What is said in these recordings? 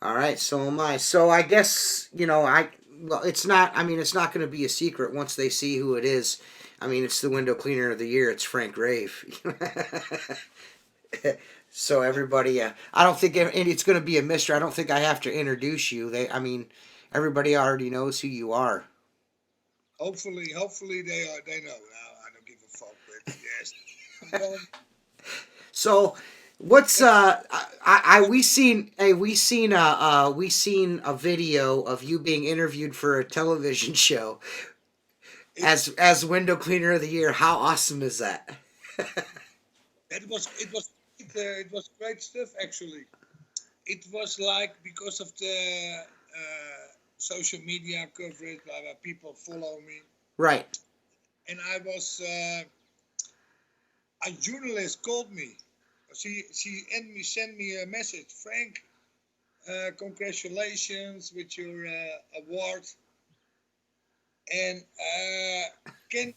All right, so am I. So I guess well, it's not. I mean, it's not going to be a secret once they see who it is. I mean, it's the window cleaner of the year. It's Frank Rave. So everybody, I don't think it's going to be a mystery. I don't think I have to introduce you. I mean, everybody already knows who you are. Hopefully they know. I don't give a fuck, but yes, I'm going. So, what's But I but we seen a video of you being interviewed for a television show it as window cleaner of the year. How awesome is that? it was great stuff actually. It was like because of the social media coverage, blah, blah, people follow me, Right. and I was a journalist called me. She sent me a message, Frank. Congratulations with your award, and can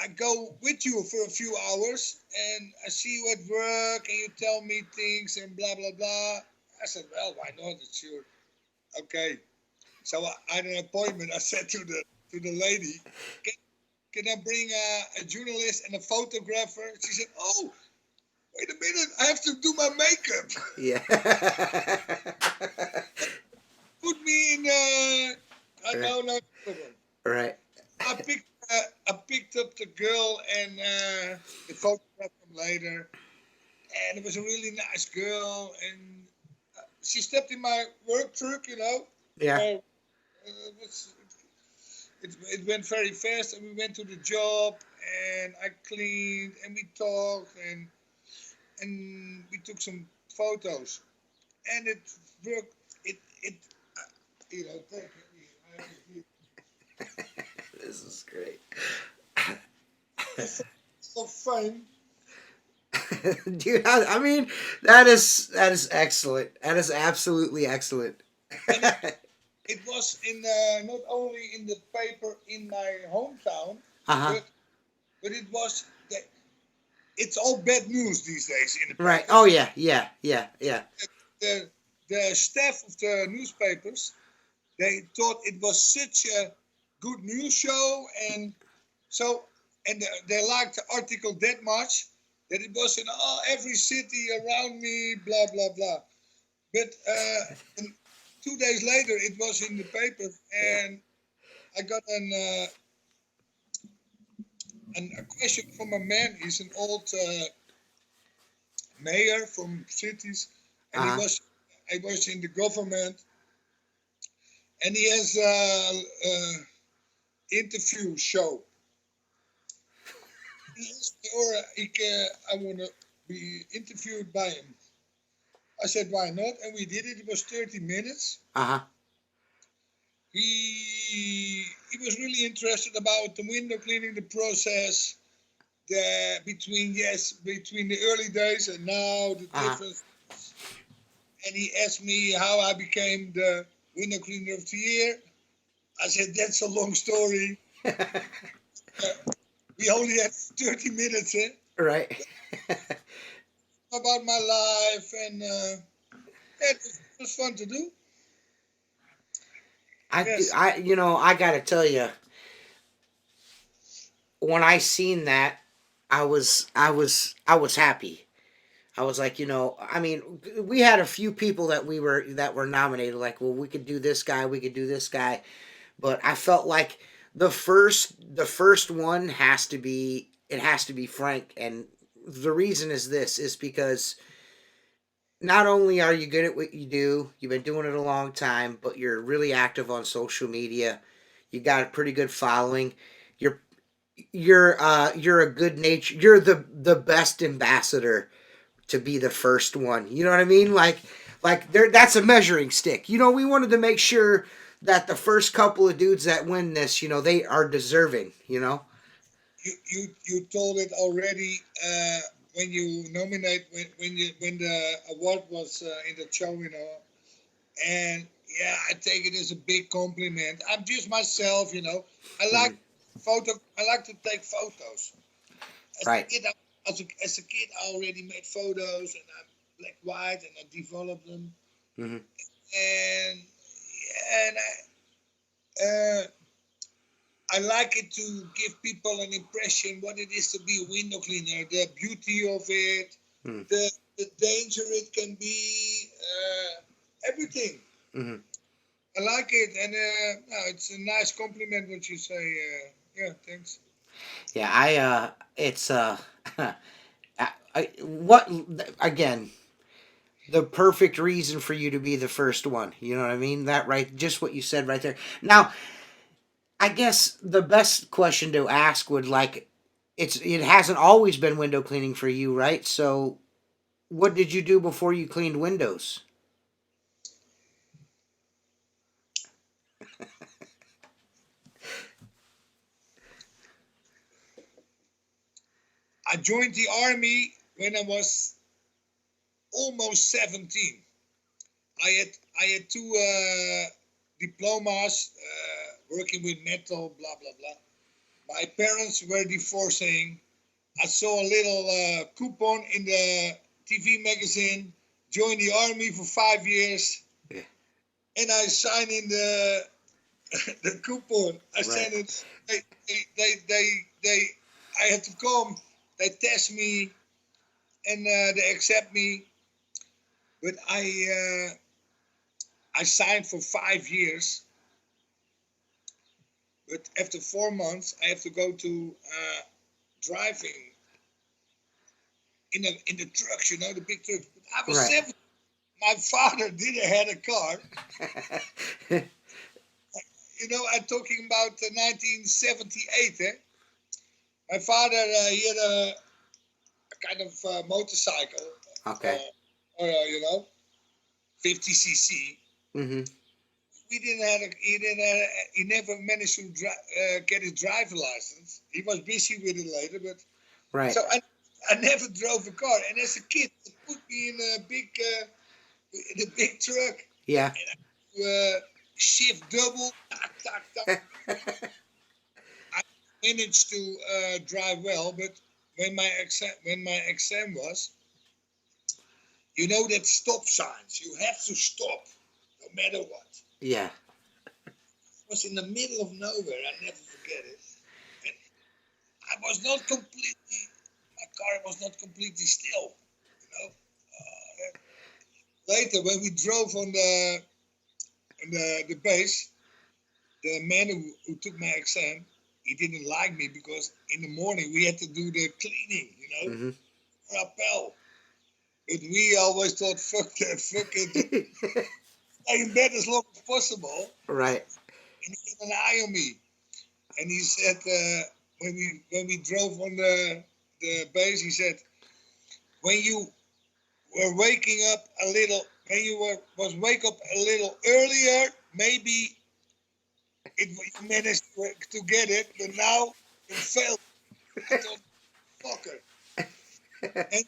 I go with you for a few hours and I see you at work and you tell me things and blah blah blah. I said, well, why not? It's sure. Okay. So I had an appointment. I said to the lady, can, can I bring a journalist and a photographer? She said, oh, wait a minute, I have to do my makeup. Yeah. Put me in. Right. No, no problem. Right. I picked up the girl and the photographed them later, and it was a really nice girl. And she stepped in my work truck, you know. Yeah. It, was, it went very fast, and we went to the job, and I cleaned, and we talked, and we took some photos, and it worked. It you know. This is great. So fun. Dude, I mean, that is excellent. That is absolutely excellent. And it was in not only in the paper in my hometown, Uh-huh. but it was it's all bad news these days in the Right. Oh papers. yeah, yeah, yeah, yeah. The staff of the newspapers, they thought it was such a good news show, and so they liked the article that much that it was in every city around me, blah blah blah. But and 2 days later, it was in the paper, Yeah. and I got a question from a man. He's an old mayor from cities, and Uh-huh. he was in the government, and he has interview show. He asked me, or I want to be interviewed by him. I said, why not? And we did it. It was 30 minutes. Uh-huh. He was really interested about the window cleaning, the process, between the early days and now the Uh-huh. difference. And he asked me how I became the window cleaner of the year. I said that's a long story. We only had 30 minutes Right. about my life, and it was fun to do. Yes, I gotta tell you, when I seen that, I was happy. I was like, I mean, we had a few people that were nominated. Like, well, we could do this guy, we could do this guy, but I felt like the first one has to be Frank, and the reason is this is because not only are you good at what you do, you've been doing it a long time, but you're really active on social media. You got a pretty good following. You're you're a good nature. You're the best ambassador to be the first one. You know what I mean? Like there that's a measuring stick. We wanted to make sure that the first couple of dudes that win this, they are deserving. you told it already when you nominate when the award was in the show, and yeah, I take it as a big compliment. I'm just myself, I like Mhm. I like to take photos. As a Right. kid, as a kid, I already made photos, and I black white, and I developed them. Hmm. and yeah, and I like it to give people an impression what it is to be a window cleaner, the beauty of it, Mm. the danger it can be, everything. Hmm. I like it, and no, it's a nice compliment what you say. Yeah, thanks. Yeah, it's what again? The perfect reason for you to be the first one. You know what I mean? That right? Just what you said right there. Now, I guess the best question to ask would like, it hasn't always been window cleaning for you, right? So, what did you do before you cleaned windows? I joined the army when I was almost 17. I had I had two diplomas working with metal, blah blah blah. My parents were divorcing. I saw a little coupon in the TV magazine. Joined the army for 5 years, Yeah. and I signed in the the coupon. I Right. sent it. They I had to come. They test me and they accept me. But I signed for 5 years. But after 4 months, I have to go to driving in the trucks, you know, the big trucks. But I was Right. 7. My father didn't have a car. You know, I'm talking about 1978. My father, he had a kind of motorcycle, Okay. or you know, 50cc. Mm-hmm. We didn't have a, he didn't have a, he never managed to get his driver license. He was busy with it later, but Right. so I never drove a car. And as a kid, they put me in a big truck, Yeah. and I shift double, tack, tack, tack. I managed to drive well, but when my exam was, you know that stop signs. You have to stop, no matter what. Yeah. It was in the middle of nowhere. I never forget it. And I was not completely. My car was not completely still. You know. Later, when we drove on the base, the man who took my exam, he didn't like me because in the morning we had to do the cleaning. You know, Mm-hmm. rappel. But we always thought, fuck that, fuck it, just stay in bed as long as possible. Right. And he had an eye on me. And he said, when we drove on the base, he said, when you were waking up a little, when you was wake up a little earlier, maybe you managed to get it, but now you failed. I thought, fucker. And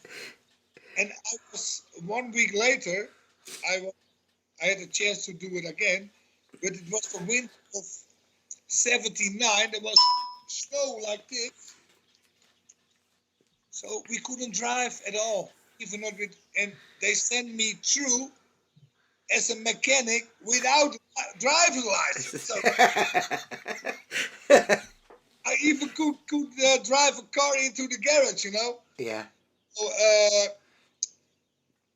and I was 1 week later, I had a chance to do it again, but it was the winter of '79. There was snow like this, so we couldn't drive at all, even not with. And they sent me through as a mechanic without a driver's license. So I even could drive a car into the garage, you know. Yeah. So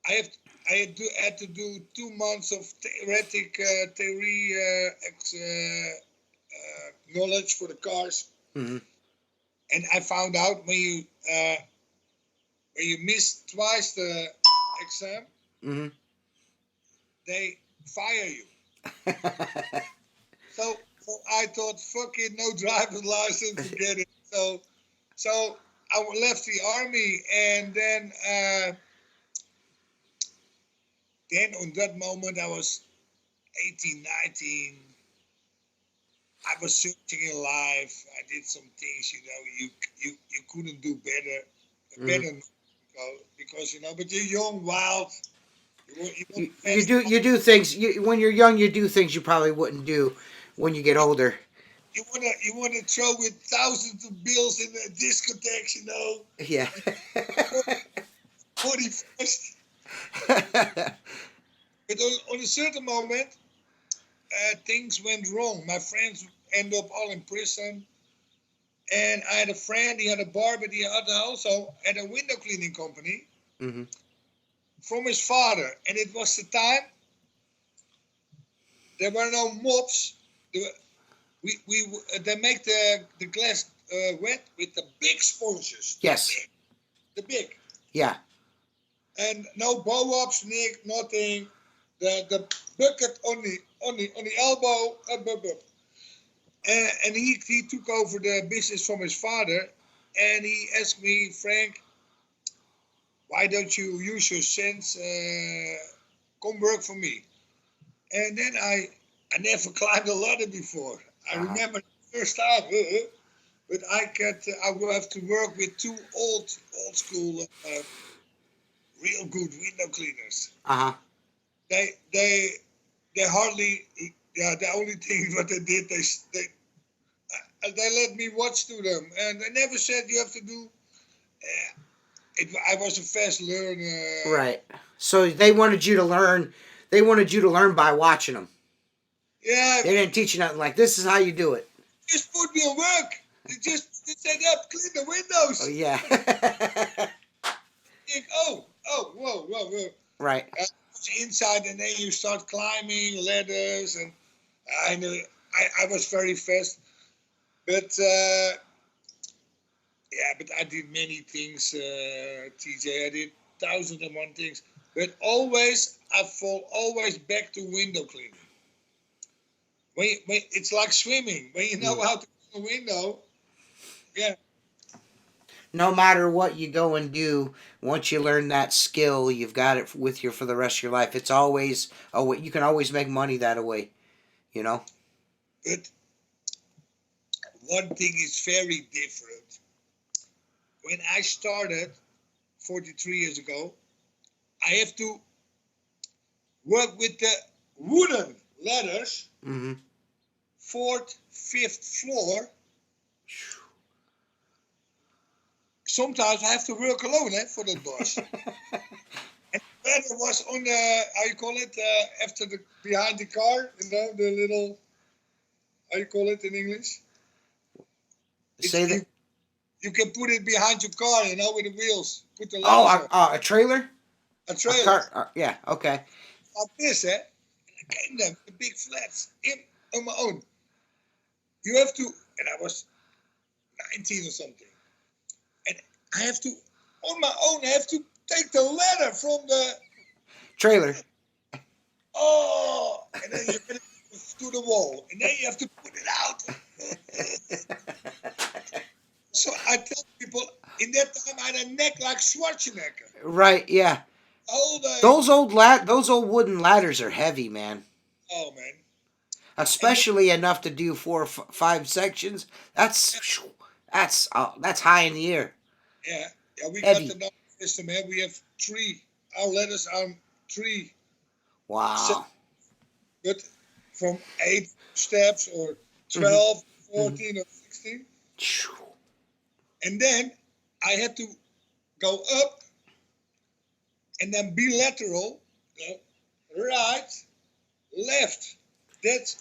I have had to do 2 months of theory knowledge for the cars, Mm-hmm. and I found out when you miss twice the exam, Mm-hmm. they fire you. So I thought, fuck it, no driver's license, forget it. So I left the army, and then on that moment I was 18, 19. I was searching in life. I did some things, you know, you couldn't do better, Mm-hmm. because you know, but you're young, wild. You want You, the best. you do things when you're young. You do things you probably wouldn't do when you get older. You wanna throw with thousands of bills in the discotheques, you know. Yeah. 41st. But on a certain moment, things went wrong. My friends ended up all in prison. And I had a friend, he had a bar, but he had also had a window cleaning company from his father. And it was the time there were no mops. They make the glass wet with the big sponges. Yes. The big. Yeah. And no bow ups, Nick, nothing. The bucket on the elbow. And he took over the business from his father, and he asked me, Frank, why don't you use your sense? Come work for me. And then I never climbed a ladder before. I remember the first time, but I will have to work with two old school, real good window cleaners. They hardly. Yeah, the only thing what they did, they let me watch to them, and they never said you have to do. I was a fast learner. Right. So they wanted you to learn. They wanted you to learn by watching them. Yeah. They didn't teach you nothing. Like, this is how you do it. Just put me on work. They said up, clean the windows. Oh yeah. Think, whoa. Right. Inside, and then you start climbing ladders, and I knew I was very fast, but but I did many things, TJ. I did 1,001 things, but always I fall always back to window cleaning. When it's like swimming. When you know how to clean a window, yeah. No matter what you go and do, once you learn that skill, you've got it with you for the rest of your life. It's always you can always make money that way, you know. But one thing is very different. When I started 43 years ago, I have to work with the wooden ladders, 4th, 5th floor. Sometimes I have to work alone for that boss. And the ladder was on the, how you call it, after behind the car, you know, the little, how you call it in English? Say that. You can put it behind your car, you know, with the wheels. Put the ladders a trailer? A trailer. Car, yeah, okay. Like this, eh? And I came them, the big flats, on my own. You have to, and I was 19 or something. And I have to, on my own, I have to take the ladder from the trailer. Oh, and then you put it to the wall, and then you have to put it out. So I tell people, in that time I had a neck like Schwarzenegger. Right, yeah. Those old wooden ladders are heavy, man. Oh man. Especially enough to do 4 or 5 sections. That's high in the air. Yeah, we heavy. got the number system here. We have 3. Our letters are 3. Wow. But from 8 steps or 12, 14 or 16. And then I had to go up and then bilateral, right, left. There's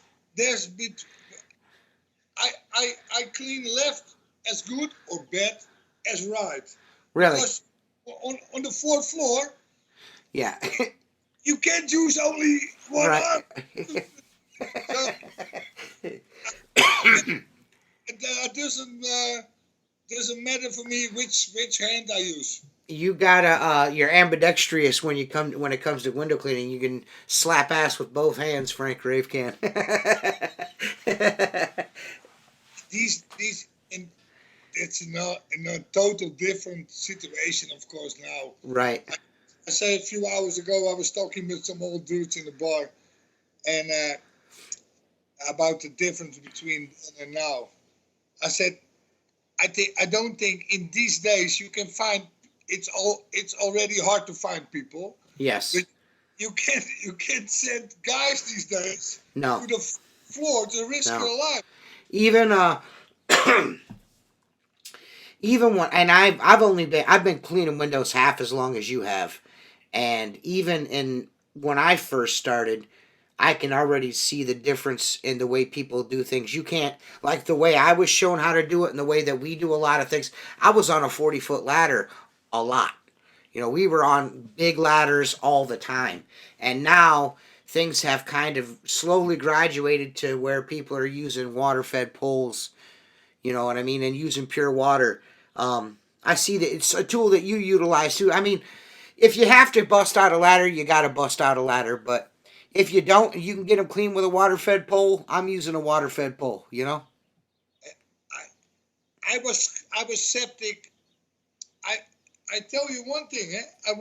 I clean left as good or bad as right. Really? Because on the 4th floor, yeah, you can't use only one arm. So, it doesn't matter for me which hand I use. You gotta you're ambidextrous when it comes to window cleaning. You can slap ass with both hands. Frank Rave can. These and it's in a total different situation, of course, now. Right. I said a few hours ago I was talking with some old dudes in the bar, and about the difference between then and now. I said, I don't think in these days you can find. It's already hard to find people. Yes. But you can't send guys these days to the floor to risk your life. Even even when, and I've been cleaning windows half as long as you have, and even in when I first started, I can already see the difference in the way people do things. You can't, like the way I was shown how to do it and the way that we do a lot of things. I was on a 40-foot ladder a lot. You know, we were on big ladders all the time. And now things have kind of slowly graduated to where people are using water fed poles, you know what I mean, and using pure water. I see that it's a tool that you utilize too. I mean, if you have to bust out a ladder, you got to bust out a ladder. But if you don't, you can get them clean with a water fed pole. I'm using a water fed pole, you know? I was septic. I I tell you one thing, I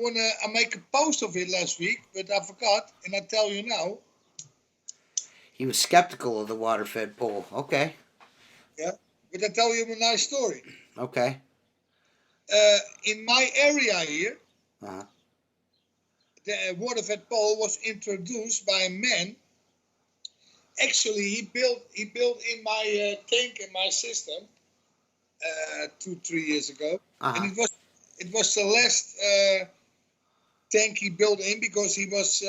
make a post of it last week, but I forgot, and I tell you now. He was skeptical of the water fed pole. Okay. Yeah, but I tell you a nice story. Okay. In my area here, Uh-huh. the water fed pole was introduced by a man. Actually, he built in my tank in my system 2-3 years ago, Uh-huh. and it was the last tank he built in because he was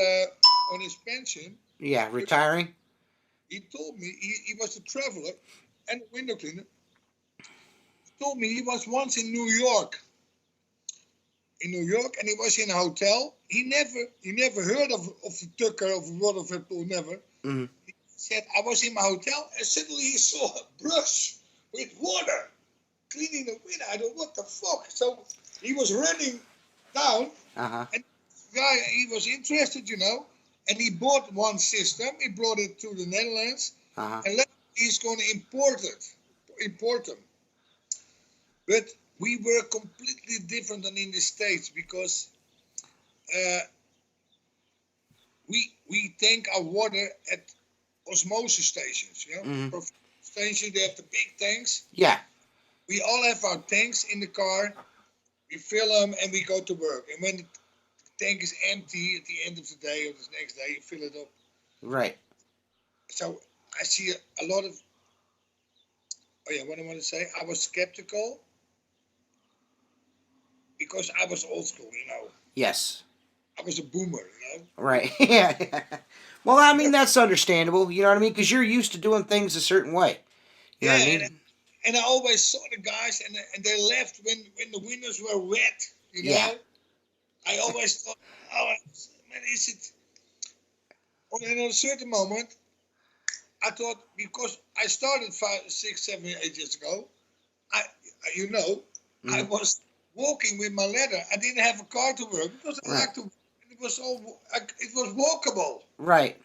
on his pension. Yeah, retiring. He told me he was a traveler and a window cleaner. He told me he was once in New York. And he was in a hotel. He never heard of the Tucker of water fed pool, never. Mm-hmm. He said, I was in my hotel and suddenly he saw a brush with water cleaning the window. I don't know what the fuck. So he was running down. Uh-huh. And the guy, he was interested, and he bought one system. He brought it to the Netherlands. Uh-huh. And he's going to import them. But we were completely different than in the States because we tank our water at osmosis stations. Mm-hmm. Stations, they have the big tanks. Yeah. We all have our tanks in the car. We fill them and we go to work. And when the tank is empty at the end of the day or the next day, you fill it up. Right. So I see a lot of. Oh yeah, what I want to say, I was skeptical because I was old school, Yes. I was a boomer, Right. Yeah. Well, I mean, that's understandable. You know what I mean? Because you're used to doing things a certain way. You know what I mean? And I always saw the guys, and they left when the windows were wet, Yeah. I always thought, oh, man, is it? And at a certain moment, I thought, because I started 5, 6, 7, 8 years ago, I was walking with my ladder. I didn't have a car to work because I like to. It was walkable. Right.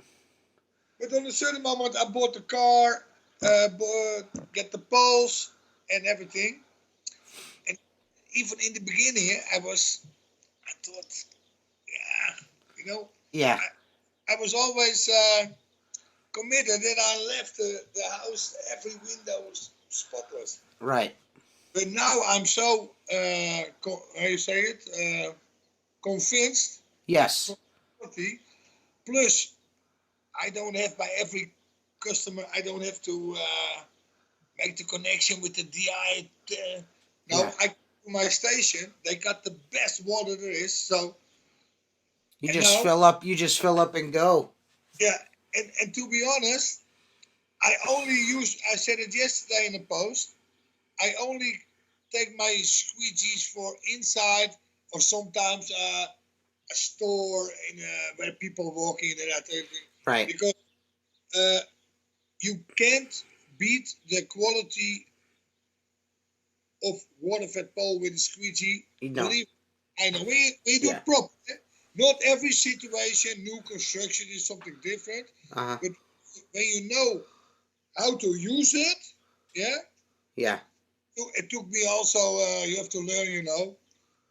But on a certain moment, I bought the car, get the poles and everything. And even in the beginning, I thought, Yeah. I was always committed that I left the house, every window was spotless. Right. But now I'm so, how you say it, convinced. Yes. Plus, I don't have by every customer, I don't have to make the connection with the DI. I go to my station, they got the best water there is. So you just fill up and go. Yeah, and to be honest, I said it yesterday in the post, I only take my squeegees for inside or sometimes a store where people walking and that. Right. Because you can't beat the quality of water fed pole with a squeegee. No. I know. We do it proper. Not every situation, new construction is something different. Uh-huh. But when you know how to use it, Yeah. It took me also, you have to learn,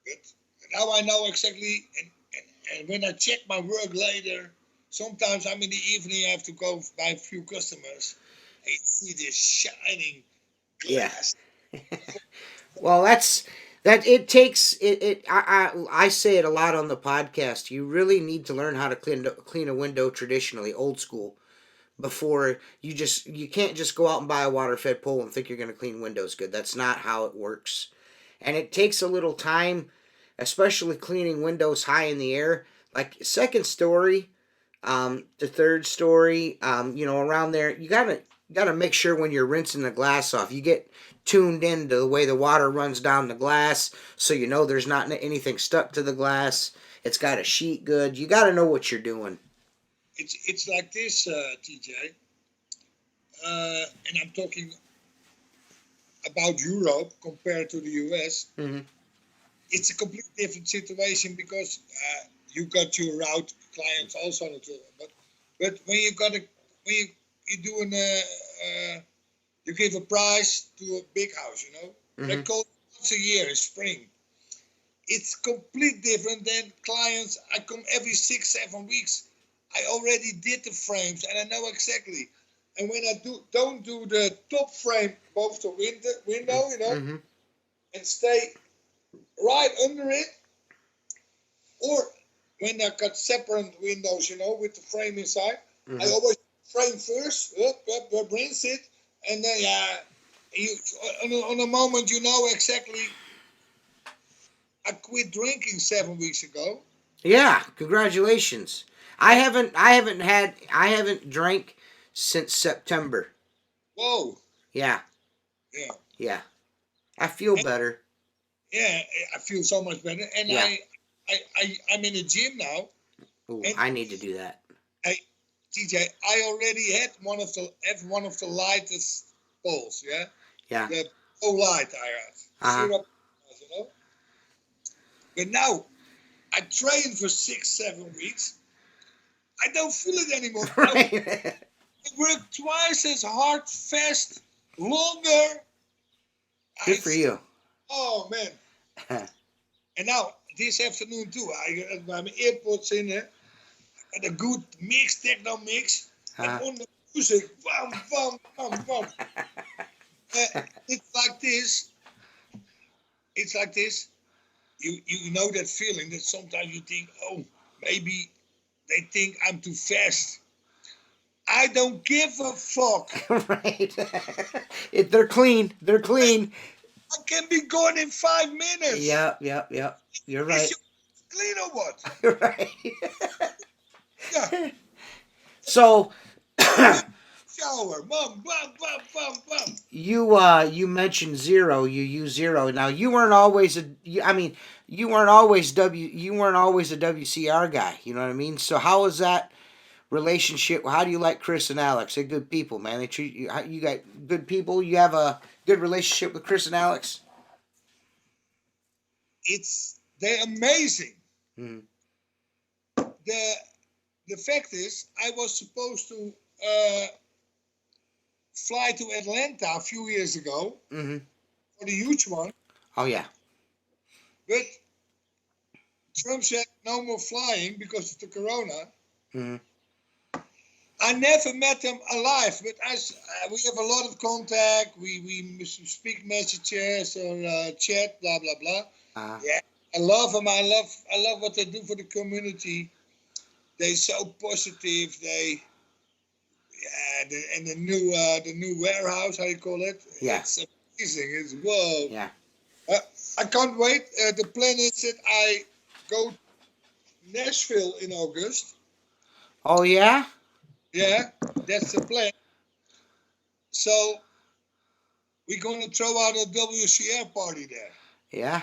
But now I know exactly, and when I check my work later, sometimes I'm in the evening, I have to go by a few customers, and you see this shining glass. Yeah. Well, it takes it. I say it a lot on the podcast. You really need to learn how to clean a window traditionally, old school, before you can't just go out and buy a water fed pole and think you're going to clean windows good. That's not how it works, and it takes a little time, especially cleaning windows high in the air. like second story, the third story, around there, you gotta make sure when you're rinsing the glass off, you get tuned into the way the water runs down the glass, so you know there's not anything stuck to the glass. It's got to sheet good. You got to know what you're doing. It's like this, TJ, and I'm talking about Europe compared to the US. Mm-hmm. It's a completely different situation because you got your route clients also, but when you got you do you give a prize to a big house, that goes once a year in spring. It's completely different than clients. I come every 6-7 weeks. I already did the frames and I know exactly. And when I don't do the top frame above the window, and stay right under it, or when I got separate windows, with the frame inside, I always frame first, rinse it, and then on a moment exactly. I quit drinking 7 weeks ago. Yeah, congratulations. I haven't drank since September. Whoa. Yeah. Yeah. Yeah. I feel better. Yeah, I feel so much better, and yeah. I'm in a gym now. Ooh, I need to do that. TJ, I already had one of the lightest poles. Yeah. Yeah. The light I had. Zero, But now I train for 6-7 weeks. I don't feel it anymore. Right. I work twice as hard, fast, longer. Good for you. Oh man. And now this afternoon too, I got my AirPods in there, and a good mix, techno mix, and on the music, bam, bam, bam, bam. It's like this. It's like this. You know that feeling that sometimes you think, oh, maybe they think I'm too fast. I don't give a fuck. Right. They're clean. They're clean. I can be gone in 5 minutes. Yep. You're right. Is you clean or what? You're right. Yeah. So shower. Bum, bum, bum, bum, bum. You mentioned Xero. You use Xero. Now you weren't always you weren't always a WCR guy. You know what I mean? So how is that relationship? How do you like Chris and Alex? They're good people, man. They treat you. You got good people. You have a good relationship with Chris and Alex. They're amazing. Mm-hmm. The fact is, I was supposed to fly to Atlanta a few years ago for the huge one. Oh yeah. But Trump said no more flying because of the corona. Mm-hmm. I never met him alive, but we have a lot of contact. We speak messages or chat, blah blah blah. Yeah, I love them. I love what they do for the community. They're so positive. And the new warehouse, how you call it? Yeah, it's amazing. It's whoa. Yeah. I can't wait. The plan is that I go to Nashville in August. Oh yeah. Yeah, that's the plan. So we're gonna throw out a WCR party there. Yeah.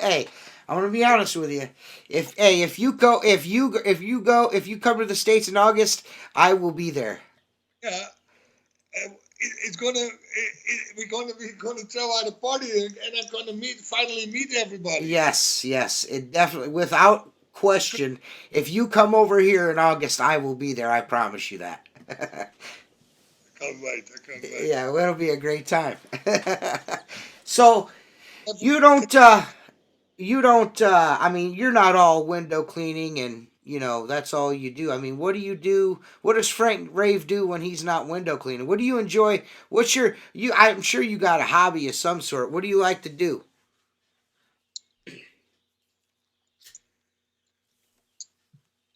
Hey, I'm gonna be honest with you. If you come to the States in August, I will be there. Yeah, we're gonna throw out a party, and I'm gonna finally meet everybody. Yes, it definitely, without question. If you come over here in August, I will be there. I promise you that. I can't wait. Yeah, it'll be a great time. So you don't. I mean, you're not all window cleaning and that's all you do. I mean, what do you do? What does Frank Rave do when he's not window cleaning? What do you enjoy? I'm sure you got a hobby of some sort. What do you like to do?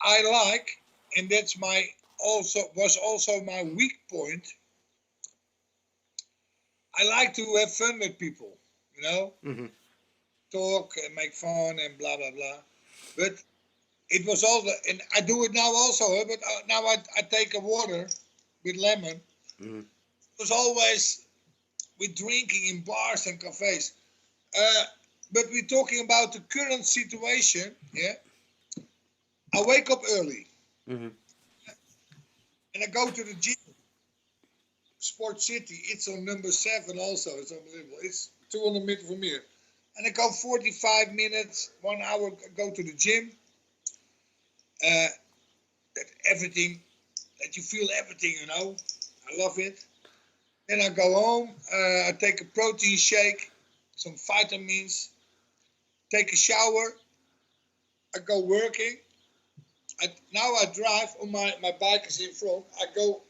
I like, and that's was also my weak point. I like to have fun with people, Mm-hmm. talk and make fun and blah blah blah. But it was all the, and I do it now also, but now I take a water with lemon. Mm. It was always with drinking in bars and cafes. But we're talking about the current situation. Yeah, I wake up early Mm-hmm. and I go to the gym, Sport City. It's on number 7 also. It's unbelievable. It's 200 meters from here. And I go 45 minutes, 1 hour, go to the gym. That everything, that you feel everything, you know. I love it. Then I go home. I take a protein shake, some vitamins, take a shower. I go working. Now I drive on my bike is in front. I go,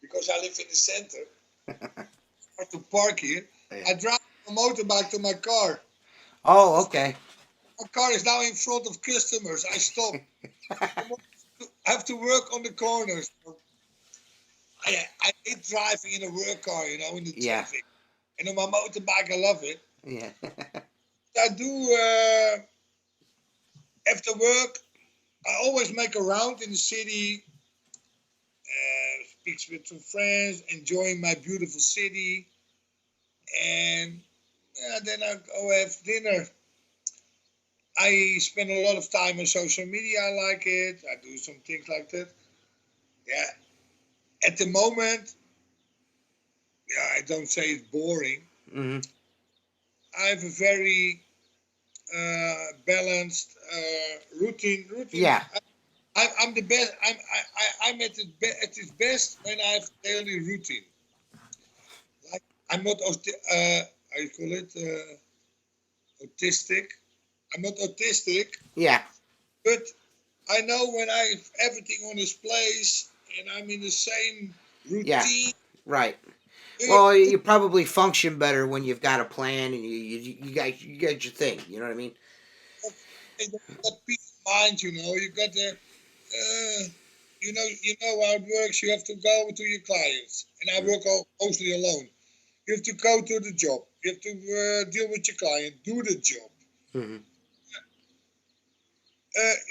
because I live in the center, or to park here. Yeah. I drive my motorbike to my car. Oh, okay. My car is now in front of customers. I stop. I have to work on the corners. I hate driving in a work car, you know, in the traffic. And on my motorbike, I love it. Yeah. I do, after work, I always make a round in the city, speaks with some friends, enjoying my beautiful city. And then I go have dinner. I spend a lot of time on social media. I like it. I do some things like that. Yeah. At the moment, I don't say it's boring. Mm-hmm. I have a very balanced routine. Yeah. I'm the best. I'm at its best when I have daily routine. Like I'm not how you call it autistic. I'm not autistic, Yeah. but I know when I have everything on its place and I'm in the same routine. Yeah. Right. Well, you probably function better when you've got a plan and you got your thing. You know what I mean? You got peace of mind. You know, you got the. You know how it works. You have to go to your clients, and I work mostly alone. You have to go to the job. You have to deal with your client, do the job. Mm-hmm.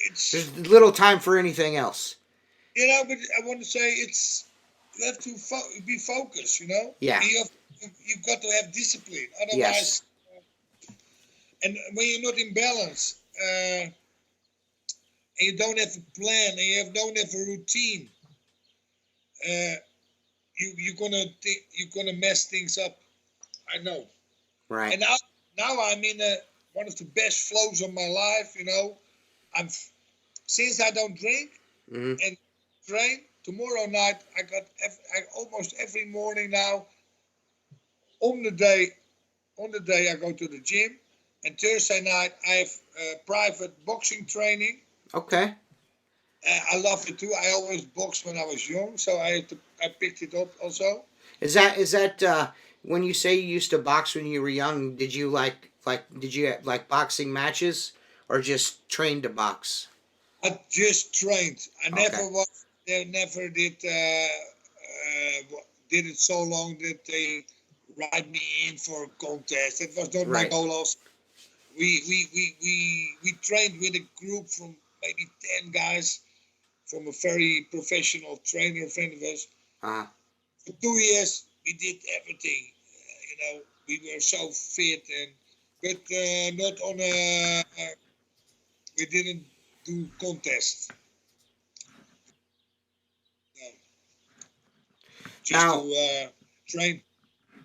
It's There's little time for anything else. but I want to say you have to be focused. You know, Yeah. and you've got to have discipline. Otherwise, Yes. And when you're not in balance, and you don't have a plan, and you don't have a routine, you're gonna mess things up. I know. Right. And now I'm in one of the best flows of my life. You know, I'm since I don't drink Mm-hmm. and train. Tomorrow night I almost every morning now. On the day I go to the gym, and Thursday night I have private boxing training. Okay. I love it too. I always boxed when I was young, so I picked it up also. Is that when you say you used to box when you were young? Did you did you like boxing matches or just train to box? I just trained. I Okay. never did did it so long that they write me in for a contest. That was not my Right. goal. Also, we trained with a group from maybe 10 guys from a very professional trainer friend of us. Uh. For 2 years, we did everything. You know, we were so fit but not on a. We didn't do contests. No, just Now to train.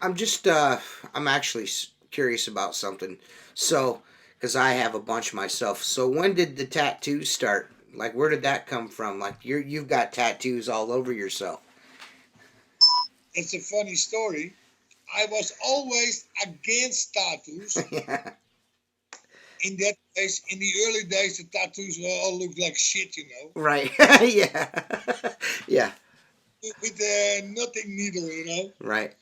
I'm just I'm actually curious about something. So, because I have a bunch myself. So when did the tattoos start? Like, where did that come from? Like, you've got tattoos all over yourself. It's a funny story. I was always against tattoos. Yeah. In that days, in the early days, the tattoos all looked like shit, you know, Right. Yeah. Yeah. with nothing needle, you know. Right.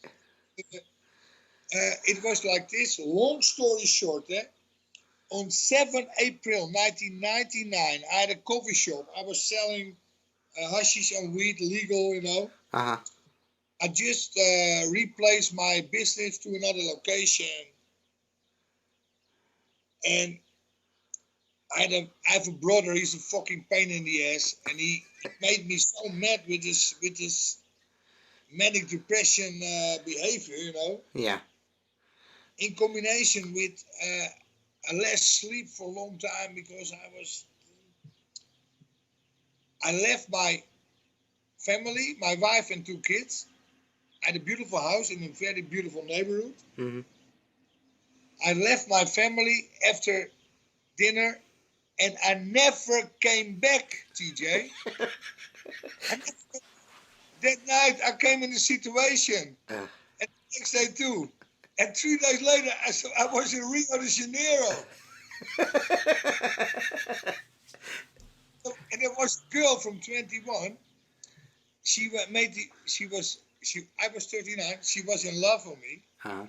It was like this. Long story short, on 7 April 1999, I had a coffee shop. I was selling hashish and weed legal, you know. Uh huh. I just replaced my business to another location. And I have a brother. He's a fucking pain in the ass, and he made me so mad with his manic depression behavior. You know. Yeah. In combination with a less sleep for a long time because I left my family, my wife and 2 kids. I had a beautiful house in a very beautiful neighborhood. Mm-hmm. I left my family after dinner, and I never came back, TJ. That night, I came in a situation, and the next day too. And 3 days later, I was in Rio de Janeiro. And there was a girl from 21. I was 39. She was in love with me. Uh-huh.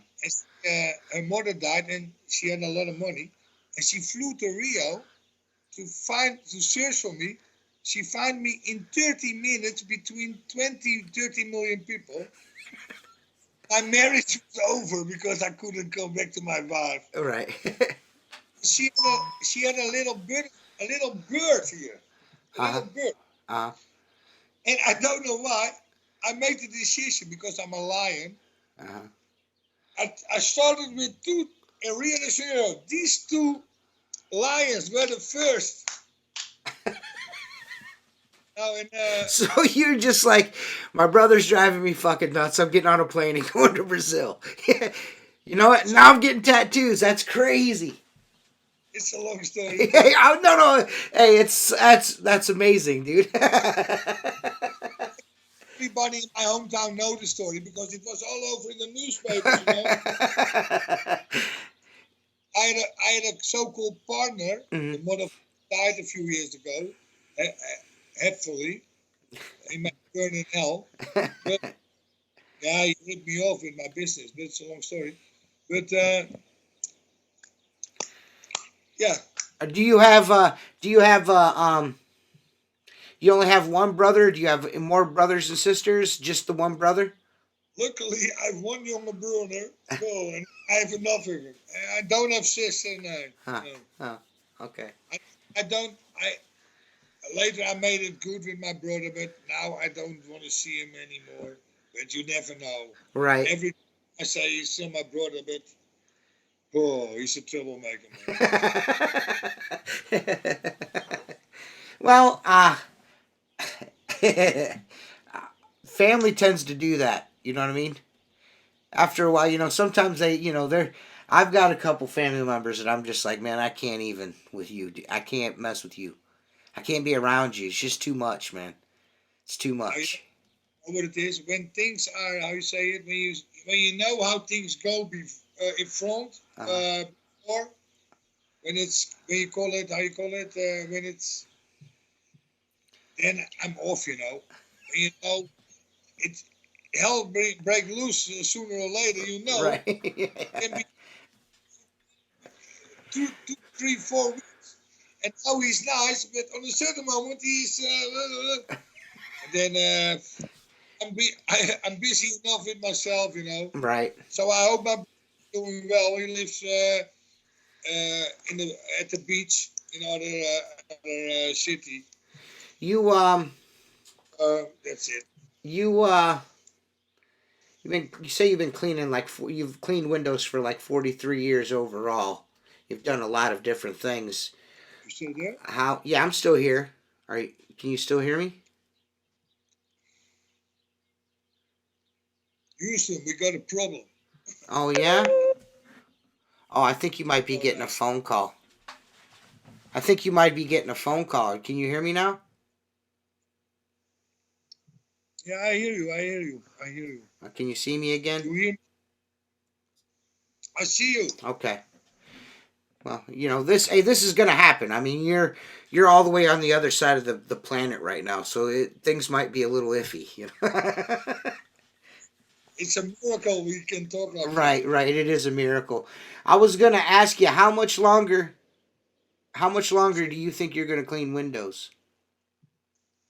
And her mother died, and she had a lot of money. And she flew to Rio to search for me. She found me in 30 minutes between 30 million people. My marriage was over because I couldn't come back to my wife. Right. She had a little bird here. Uh-huh. Little bird. Uh-huh. And I don't know why. I made the decision because I'm a lion. Uh-huh. I started with 2 in Rio de Janeiro. These 2 lions were the first. So you're just like, my brother's driving me fucking nuts. I'm getting on a plane and going to Brazil. You know what? Now I'm getting tattoos. That's crazy. It's a long story. Hey, no. Hey, that's amazing, dude. Everybody in my hometown know the story because it was all over in the newspapers. You know? I had a so-called partner. Mm-hmm. The mother died a few years ago, helpfully. He might burn in hell. But, yeah, he ripped me off in my business. But it's a long story. But yeah. Do you you only have one brother? Do you have more brothers and sisters? Just the one brother? Luckily, I have one younger brother, and I have enough of him. I don't have sisters, no. Huh. No. Oh, okay. Later I made it good with my brother, but now I don't want to see him anymore. But you never know. Right. Every time I say he's still my brother, but he's a troublemaker, man. Well, family tends to do that. You know what I mean? After a while, sometimes I've got a couple family members that I'm just like, man, I can't even with you. I can't mess with you. I can't be around you. It's just too much, man. It's too much. You know what it is? When things are, how you say it, when you know how things go in front, or when you call it, how you call it, when it's, then I'm off, it's hell break loose sooner or later, Right. Can be 2, 3, 4 weeks. And now he's nice, but on a certain moment he's and then I'm busy enough with myself, Right. So I hope my brother's doing well. He lives at the beach in another city. You That's it. you you say you've been cleaning you've cleaned windows for like 43 years overall. You've done a lot of different things. You still there? Yeah, I'm still here. Can you still hear me? Houston, we got a problem. Oh yeah? Oh, I think you might be getting a phone call. Can you hear me now? Yeah, I hear you. Can you see me again? You hear me? I see you. Okay. Well, this is gonna happen. I mean, you're all the way on the other side of the planet right now, so things might be a little iffy. It's a miracle we can talk like Right. It is a miracle. I was gonna ask you how much longer do you think you're gonna clean windows?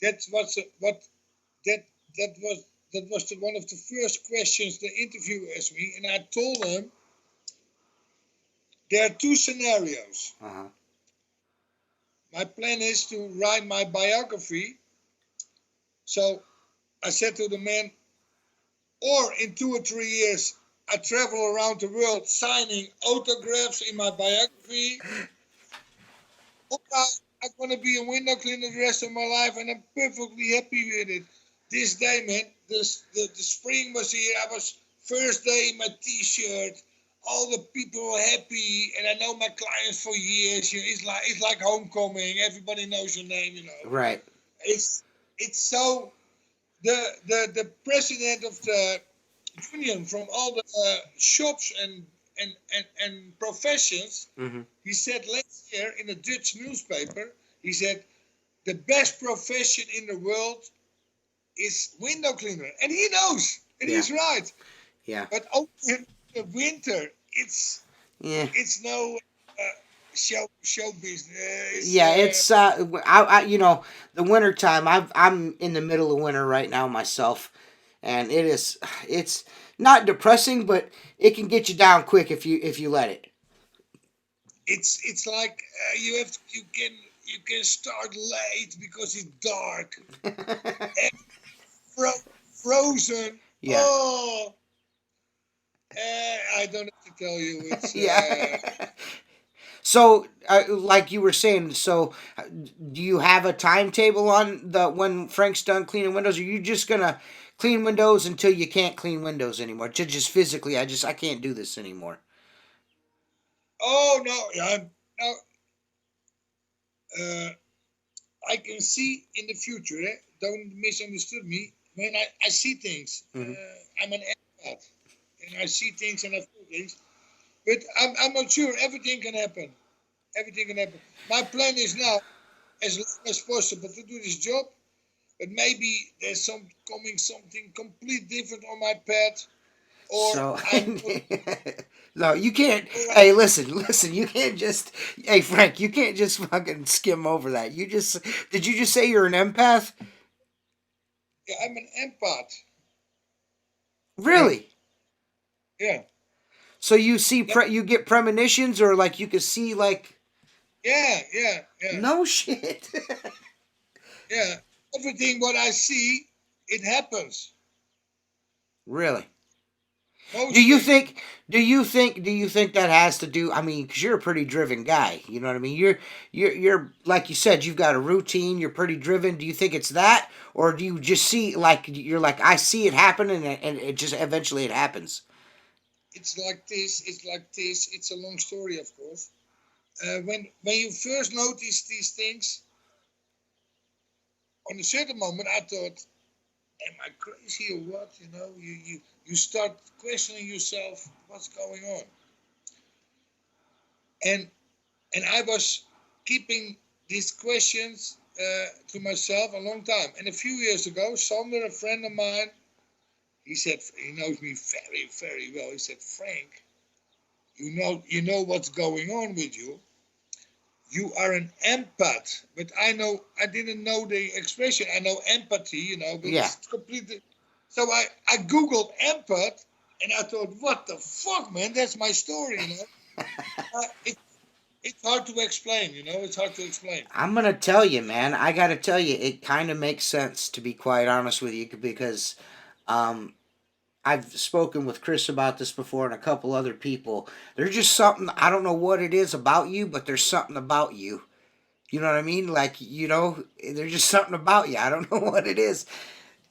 That was one of the first questions the interviewer asked me, and I told him there are 2 scenarios. Uh-huh. My plan is to write my biography. So I said to the man, or in 2 or 3 years, I travel around the world signing autographs in my biography. Or I'm going to be a window cleaner the rest of my life, and I'm perfectly happy with it. This day, man, the spring was here. I was first day in my t-shirt. All the people were happy, and I know my clients for years. You know, it's like homecoming. Everybody knows your name, you know. Right. It's so the president of the union from all the shops and professions. Mm-hmm. He said last year in a Dutch newspaper, he said the best profession in the world is window cleaner, and he knows, and he's right. Yeah. But only in the winter, it's no show business. Yeah, it's I you know, the winter time. I'm in the middle of winter right now myself, and it's not depressing, but it can get you down quick if you let it. It's like you can start late because it's dark and frozen. Yeah. Oh, I don't have to tell you. It's Yeah. So, like you were saying, so do you have a timetable on the when Frank's done cleaning windows? Or are you just gonna clean windows until you can't clean windows anymore? Just physically, I can't do this anymore. oh no, yeah, no. Uh, I can see in the future. Don't misunderstand me. When I see things, Mm-hmm. I'm an empath, and I see things and I feel things. But I'm not sure. Everything can happen. Everything can happen. My plan is now, as long as possible, to do this job. But maybe there's something complete different on my path, or So, I'm. no, you can't. Or Hey, listen. You can't just. Hey, Frank, you can't just fucking skim over that. Did you just say you're an empath? yeah, I'm an empath. Really? Yeah. So you see, you get premonitions, or like you can see, like, Yeah. no shit. Yeah. Everything what I see, it happens. Really? Do Most you things. think? Do you think that has to do? I mean, because you're a pretty driven guy. You know what I mean? You're like you said. You've got a routine. You're pretty driven. Do you think it's that, or do you just see like you're like I see it happen, and it just eventually it happens? It's like this. It's like this. It's a long story, of course. When you first notice these things, on a certain moment, I thought, "Am I crazy or what?" You know, you start questioning yourself, what's going on, and I was keeping these questions to myself a long time. And a few years ago, Sander, a friend of mine, he said he knows me very, very well. He said, "Frank, you know what's going on with you. You are an empath." But I didn't know the expression. I know empathy, you know, but Yeah. it's completely. So I googled empath, and I thought, what the fuck, man? That's my story, you know. It's hard to explain, you know. It's hard to explain. I'm gonna tell you, man. I gotta tell you, it kind of makes sense to be quite honest with you because, um, I've spoken with Chris about this before and a couple other people. There's just something I don't know what it is about you, but there's something about you. You know what I mean? Like there's just something about you. I don't know what it is.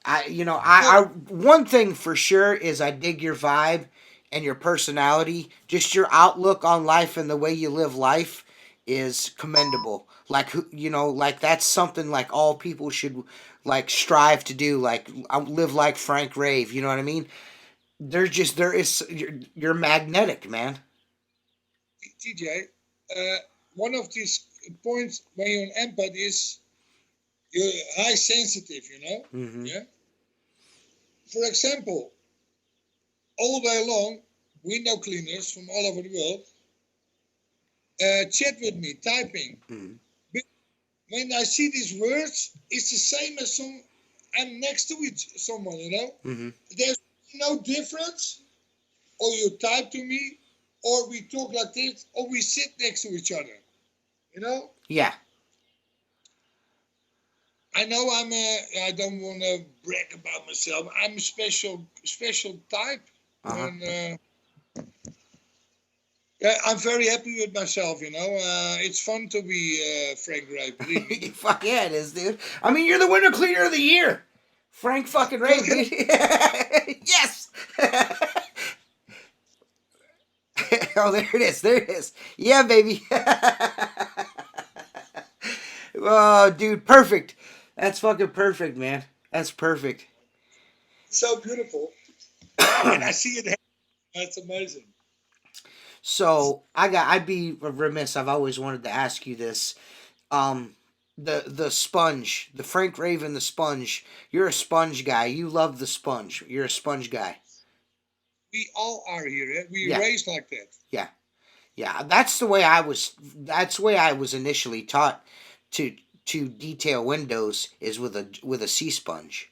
I No, one thing for sure is I dig your vibe and your personality. Just your outlook on life and the way you live life is commendable. Like like that's something like all people should like strive to do. Like live like Frank Rave. You know what I mean? There is you're magnetic, man. TJ, one of these points when you're an empath is you're high sensitive, you know? Mm-hmm. Yeah. For example, all day long, window cleaners from all over the world chat with me, typing. Mm-hmm. But when I see these words, it's the same as I'm next to someone, you know? Mm-hmm. There's no difference. Or you type to me, or we talk like this, or we sit next to each other, you know? Yeah. I know I don't want to brag about myself. I'm a special type. And yeah, I'm very happy with myself, It's fun to be Frank Rave, believe me. Fuck yeah, it is, dude. I mean, you're the winter cleaner of the year. Frank fucking Rave, dude. Yes! Oh, there it is. There it is. Yeah, baby. Oh, dude, perfect. That's fucking perfect, man. That's perfect. So beautiful. And I see it happen. That's amazing. So I'd be remiss. I've always wanted to ask you this. Um, the sponge, the Frank Raven, the sponge. You're a sponge guy. You love the sponge. You're a sponge guy. We all are here. We Yeah. raised like that. Yeah. Yeah. That's the way I was. That's the way I was initially taught to detail windows is with a sea sponge.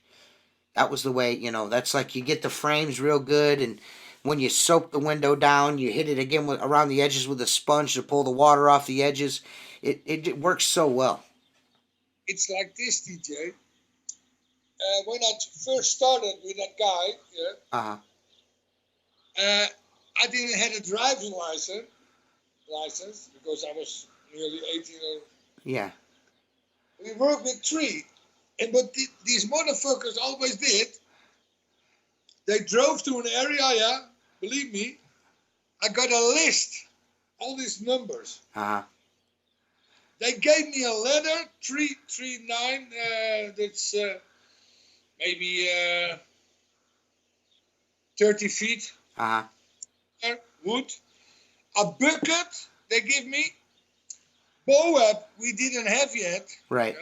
That was the way, that's like you get the frames real good, and when you soak the window down, you hit it again around the edges with a sponge to pull the water off the edges. It works so well. It's like this, DJ. When I first started with that guy, Uh-huh. I didn't have a driving license because I was nearly 18. Yeah. We worked with three. And what these motherfuckers always did, they drove to an area, believe me, I got a list, all these numbers. Uh-huh. They gave me a letter, 339, that's maybe 30 feet. Uh-huh. Wood. A bucket, they give me. Boab, we didn't have yet. Right.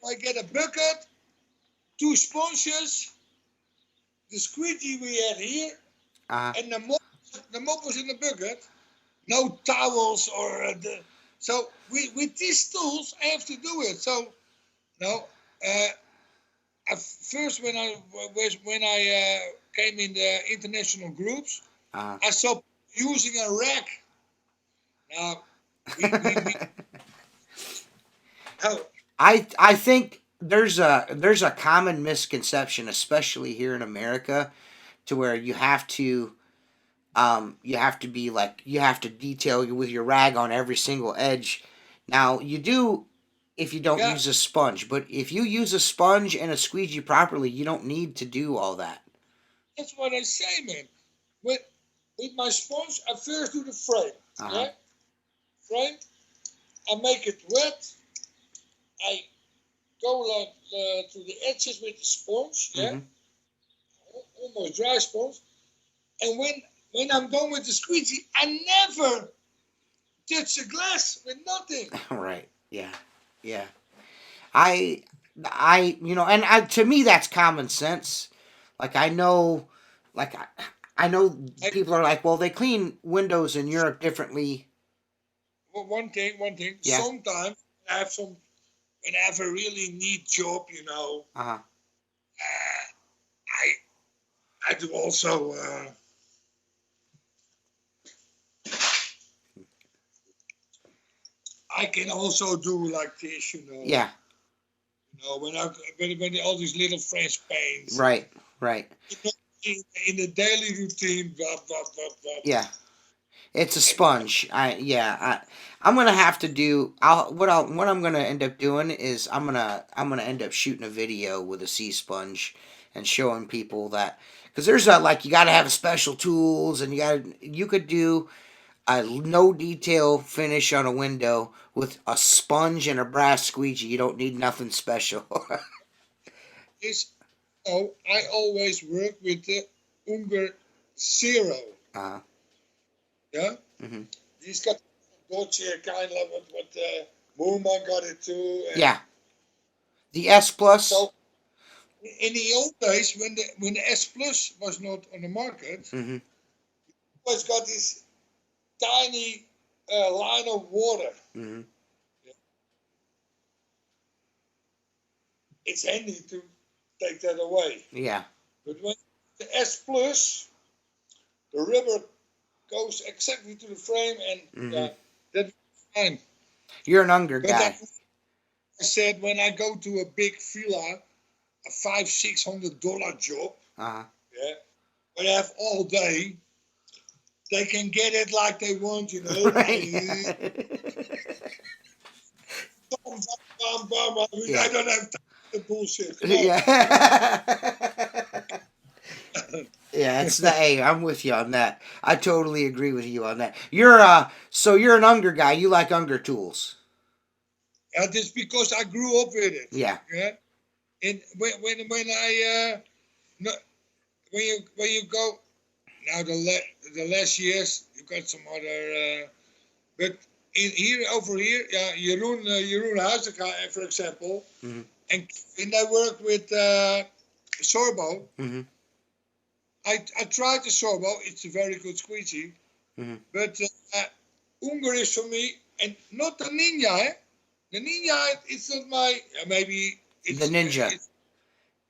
I get a bucket, 2 sponges, the squeegee we had here, and the mop was in the bucket. No towels or so with these tools I have to do it. So first when I came in the international groups, I saw using a rack. Now I think there's a common misconception, especially here in America, to where you have to detail with your rag on every single edge. Now you do if you don't use a sponge, but if you use a sponge and a squeegee properly, you don't need to do all that. That's what I say, man. With my sponge, I first do the frame. Yeah, frame. I make it wet. I go to the edges with the sponge. Yeah, almost dry sponge. And when I'm done with the squeegee, I never touch the glass with nothing. Right. Yeah. Yeah. To me that's common sense. Like I know people are like, well, they clean windows in Europe differently. Well, one thing. Yeah. Sometimes I have when I have a really neat job, I do also. I can also do like this, Yeah. When all these little French paints. Right. In the daily routine, blah, blah, blah, blah. Yeah. It's a sponge. I'm gonna have to do. What I'm gonna end up doing is I'm gonna end up shooting a video with a sea sponge and showing people that, because there's you gotta have special tools, and you could do a no detail finish on a window with a sponge and a brass squeegee. You don't need nothing special. I always work with the Unger Zero. Yeah? Mm-hmm. He's got Dolce kind of what Moorman got it too. Yeah. The S Plus. So, in the old days, when the S Plus was not on the market, it was got this tiny line of water. Mm-hmm. Yeah. It's handy to take that away. Yeah. But when the S Plus, the rubber goes exactly to the frame, and that's fine. You're an Unger guy. I said when I go to a big villa, a $500-600 job, Uh-huh. yeah, but I have all day. They can get it like they want, you know. Right. I Yeah. don't have time for the bullshit. Come on. Yeah. Yeah, it's the hey, I'm with you on that. I totally agree with you on that. So you're an Unger guy. You like Unger tools. That's because I grew up with it. Yeah. Yeah. And when I no, when you go now the last years you got some other but over here Jeroen Huizinga, for example, Mm-hmm. and I worked with Sorbo. Mm-hmm. I tried the Sorbo. It's a very good squeegee, Mm-hmm. but Unger is for me, and not the Ninja. Eh? The Ninja, it's not my. Maybe The Ninja. it's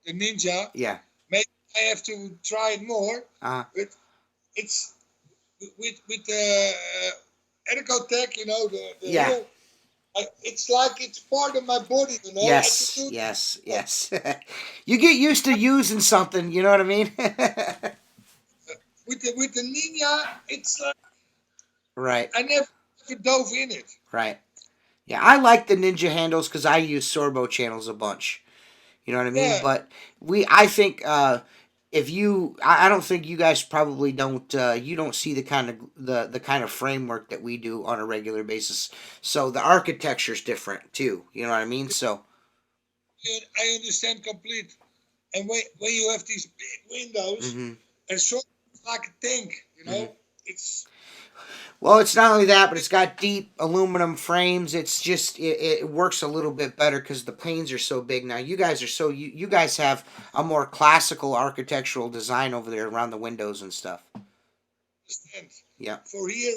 the Ninja. Yeah. Maybe I have to try it more. Uh. But it's with the Hydrocart, you know, the Yeah. heel. It's like it's part of my body, you know. Yes. Yes. Yes. You get used to using something. You know what I mean? With the Ninja, it's like Right. I never dove in it. Right. Yeah, I like the Ninja handles because I use Sorbo channels a bunch. You know what I mean? Yeah. But I think if you, I don't think you guys probably don't, you don't see the kind of framework that we do on a regular basis. So the architecture's different too. You know what I mean? So. I understand complete. And when you have these big windows, Mm-hmm. and so it's like a tank, you know, Mm-hmm. it's. Well, it's not only that, but it's got deep aluminum frames. It's just it works a little bit better because the planes are so big now. You guys are you guys have a more classical architectural design over there around the windows and stuff. Understand. Yeah. For here,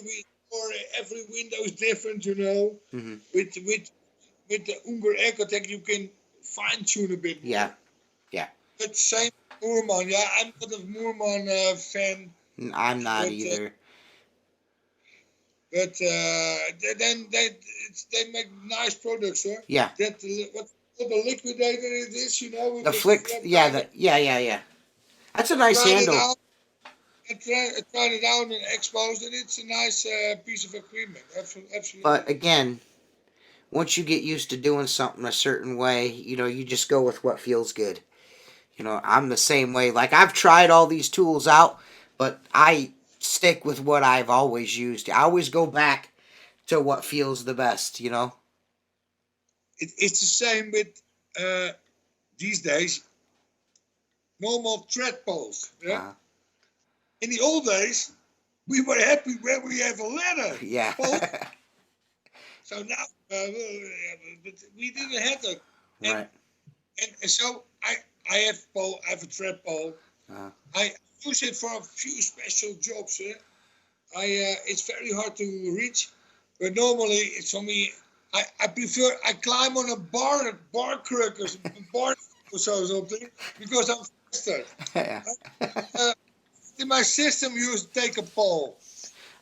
every window is different, you know. Mm-hmm. With the Unger Ecotech, you can fine tune a bit more. Yeah. Yeah. But same Moorman, yeah, I'm not a Moorman fan. I'm not either. But then they make nice products, sir. Yeah. That what the liquidator it is, you know. The flick, yeah, yeah. That's a nice handle. I tried it out and exposed it. It's a nice piece of equipment. Absolutely. But again, once you get used to doing something a certain way, you know, you just go with what feels good. You know, I'm the same way. Like, I've tried all these tools out, but I stick with what I've always used. I always go back to what feels the best, you know? It's the same with these days. Normal tread poles. Yeah. In the old days, we were happy when we have a ladder. Yeah. So now, but we didn't have that. Right. And so I have a tread pole. I use it for a few special jobs. It's very hard to reach, but normally it's for me. I prefer I climb on a bar crook or something because I'm faster. Yeah. In my system, you take a pole.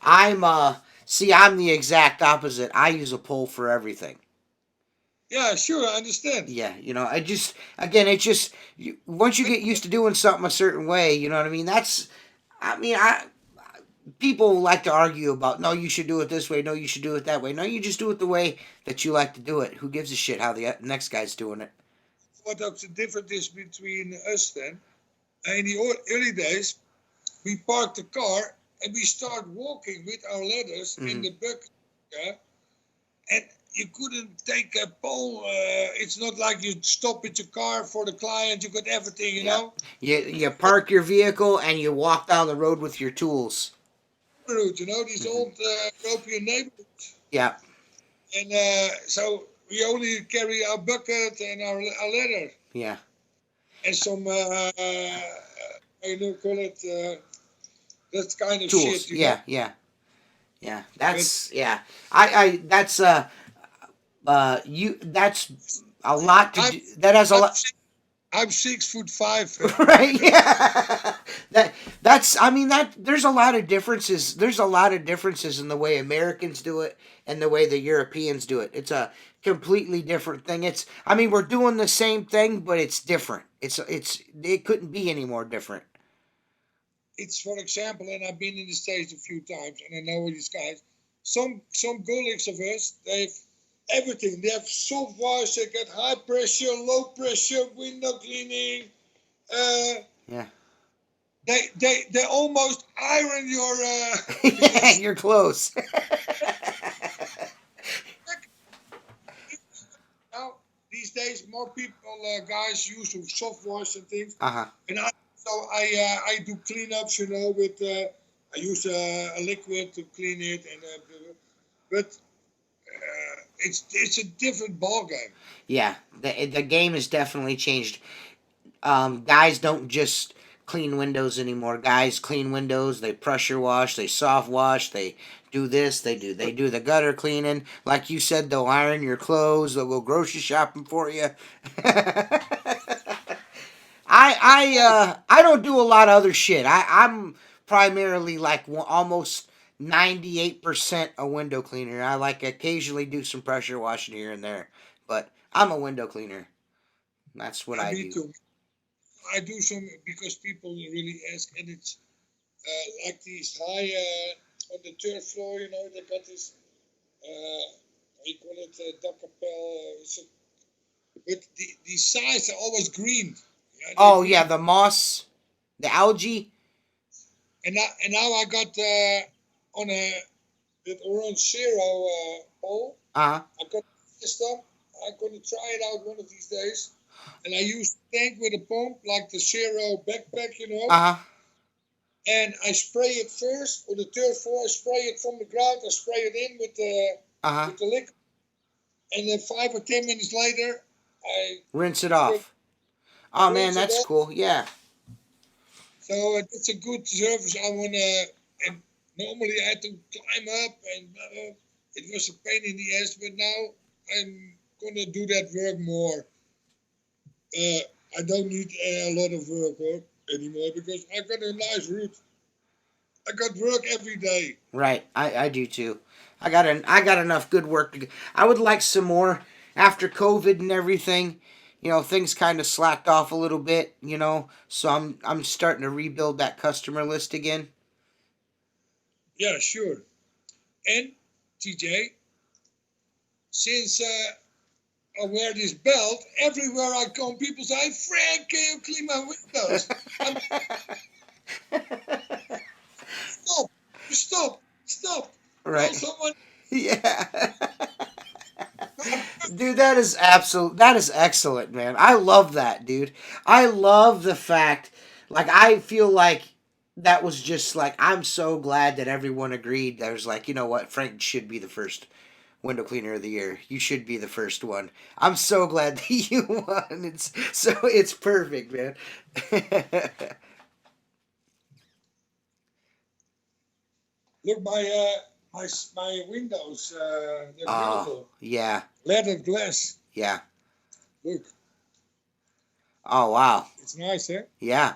I'm the exact opposite. I use a pole for everything. Yeah, sure, I understand. Yeah, you know, once you get used to doing something a certain way, you know what I mean? People like to argue about, no, you should do it this way, no, you should do it that way. No, you just do it the way that you like to do it. Who gives a shit how the next guy's doing it? What the difference is between us then? In the early days, we park the car and we start walking with our ladders in the bucket. Yeah? And you couldn't take a pole. It's not like you stop with your car for the client. You got everything, you know. You park your vehicle and you walk down the road with your tools. You know, these old European neighborhoods. Yeah. And so we only carry our bucket and our ladder. Yeah. And some, how you call it, that kind of tools. shit. Yeah. That's that's a lot to do. That has a lot. I'm 6'5". Right. Yeah. There's a lot of differences. There's a lot of differences in the way Americans do it and the way the Europeans do it. It's a completely different thing. I mean, we're doing the same thing, but it's different. It couldn't be any more different. It's, for example, and I've been in the States a few times, and I know these guys. Some colleagues of us, they've everything. They have soft wash. They got high pressure, low pressure, window cleaning. Yeah. They almost iron your. Yeah, you're close. Now these days, more people, guys, use soft wash and things. Uh-huh. And I do cleanups, with I use a liquid to clean it, but it's a different ball game. Yeah, the game has definitely changed. Guys don't just clean windows anymore. Guys clean windows. They pressure wash. They soft wash. They do this. They do the gutter cleaning. Like you said, they'll iron your clothes. They'll go grocery shopping for you. I don't do a lot of other shit. I'm primarily like almost 98% a window cleaner. I like occasionally do some pressure washing here and there, but I'm a window cleaner. That's what I Me do. too. I do some because people really ask, and it's like these high on the third floor. They got this. You call it Dakapel. But the sides are always green. Oh yeah, the moss, the algae. And now I got on that orange Xero pole. Uh huh. I got the system. I'm gonna try it out one of these days. And I use the tank with a pump, like the Xero backpack, Uh huh. And I spray it first on the third floor. I spray it from the ground. I spray it in with the liquid, and then 5 or 10 minutes later, I rinse it off. Oh man, that's cool. Yeah. So it's a good service. I wanna, and normally I had to climb up, and it was a pain in the ass. But now I'm gonna do that work more. I don't need a lot of work anymore because I got a nice route. I got work every day. Right, I do too. I got enough good work to. I would like some more after COVID and everything. Things kind of slacked off a little bit. So I'm starting to rebuild that customer list again. Yeah, sure. And TJ, since I wear this belt, everywhere I come, people say, "Frank, can you clean my windows?" Stop. Right. Someone... Yeah. Dude, that is excellent, man. I love that, dude. I love the fact, like, I feel like that was just like, I'm so glad that everyone agreed. There's like, you know what, Frank should be the first window cleaner of the year. You should be the first one. I'm so glad that you won. It's perfect, man. Look, my windows, they're beautiful. Yeah. Leaded glass. Yeah. Look. Oh wow. It's nice, eh? Yeah.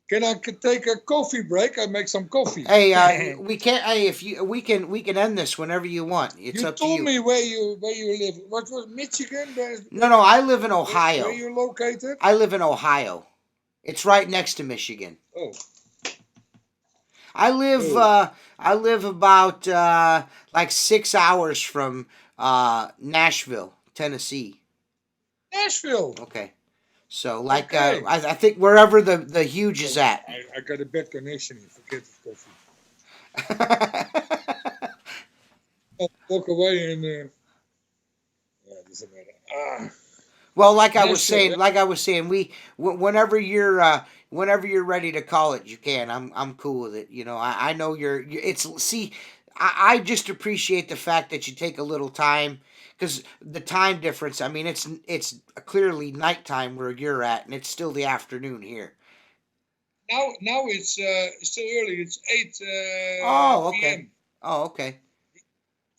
Can I take a coffee break? I make some coffee. Hey, we can't. Hey, if you we can end this whenever you want. It's up to you. You told me where you live. What was Michigan? No. I live in Ohio. Where you located? I live in Ohio. It's right next to Michigan. Oh. I live about like 6 hours from Nashville, Tennessee. Nashville. Okay. So like I think wherever the huge is at. I got a bad connection. Forget the coffee. I'll walk away and doesn't matter. Well, like I was saying, whenever you're ready to call it, you can. I'm cool with it. I know I just appreciate the fact that you take a little time, because the time difference. I mean, it's clearly nighttime where you're at, and it's still the afternoon here. Now it's still early. It's 8 Oh, okay. PM. Oh, okay. I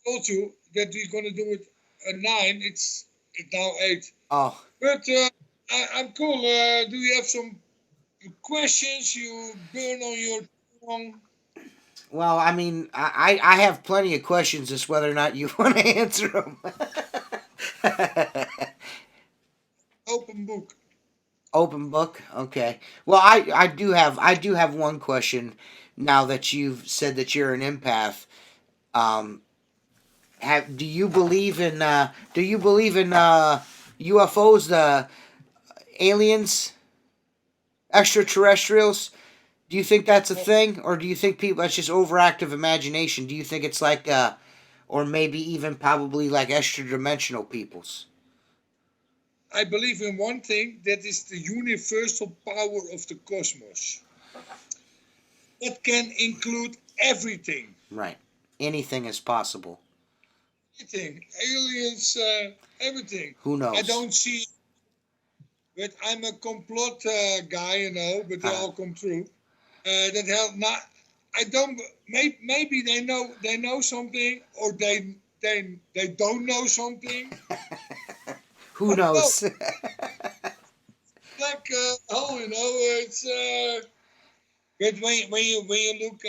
told you that we're gonna do it at 9. It's now 8. Oh. But I'm cool. Do you have some questions you burn on your tongue? Well, I mean, I have plenty of questions. Just whether or not you want to answer them. Open book. Open book. Okay. Well, I do have one question. Now that you've said that you're an empath, um, do you believe in UFOs, the aliens, extraterrestrials? Do you think that's a No, thing, or do you think people that's just overactive imagination? Do you think it's like, or maybe even probably like extra dimensional peoples? I believe in one thing, that is the universal power of the cosmos. It can include everything. Right. Anything is possible. Everything. Aliens, everything. Who I knows? don't see, but I'm a complot guy, but they Uh, all come true. That help not. I don't. Maybe they know something, or they don't know something. who No, knows? black hole. It's. But when you look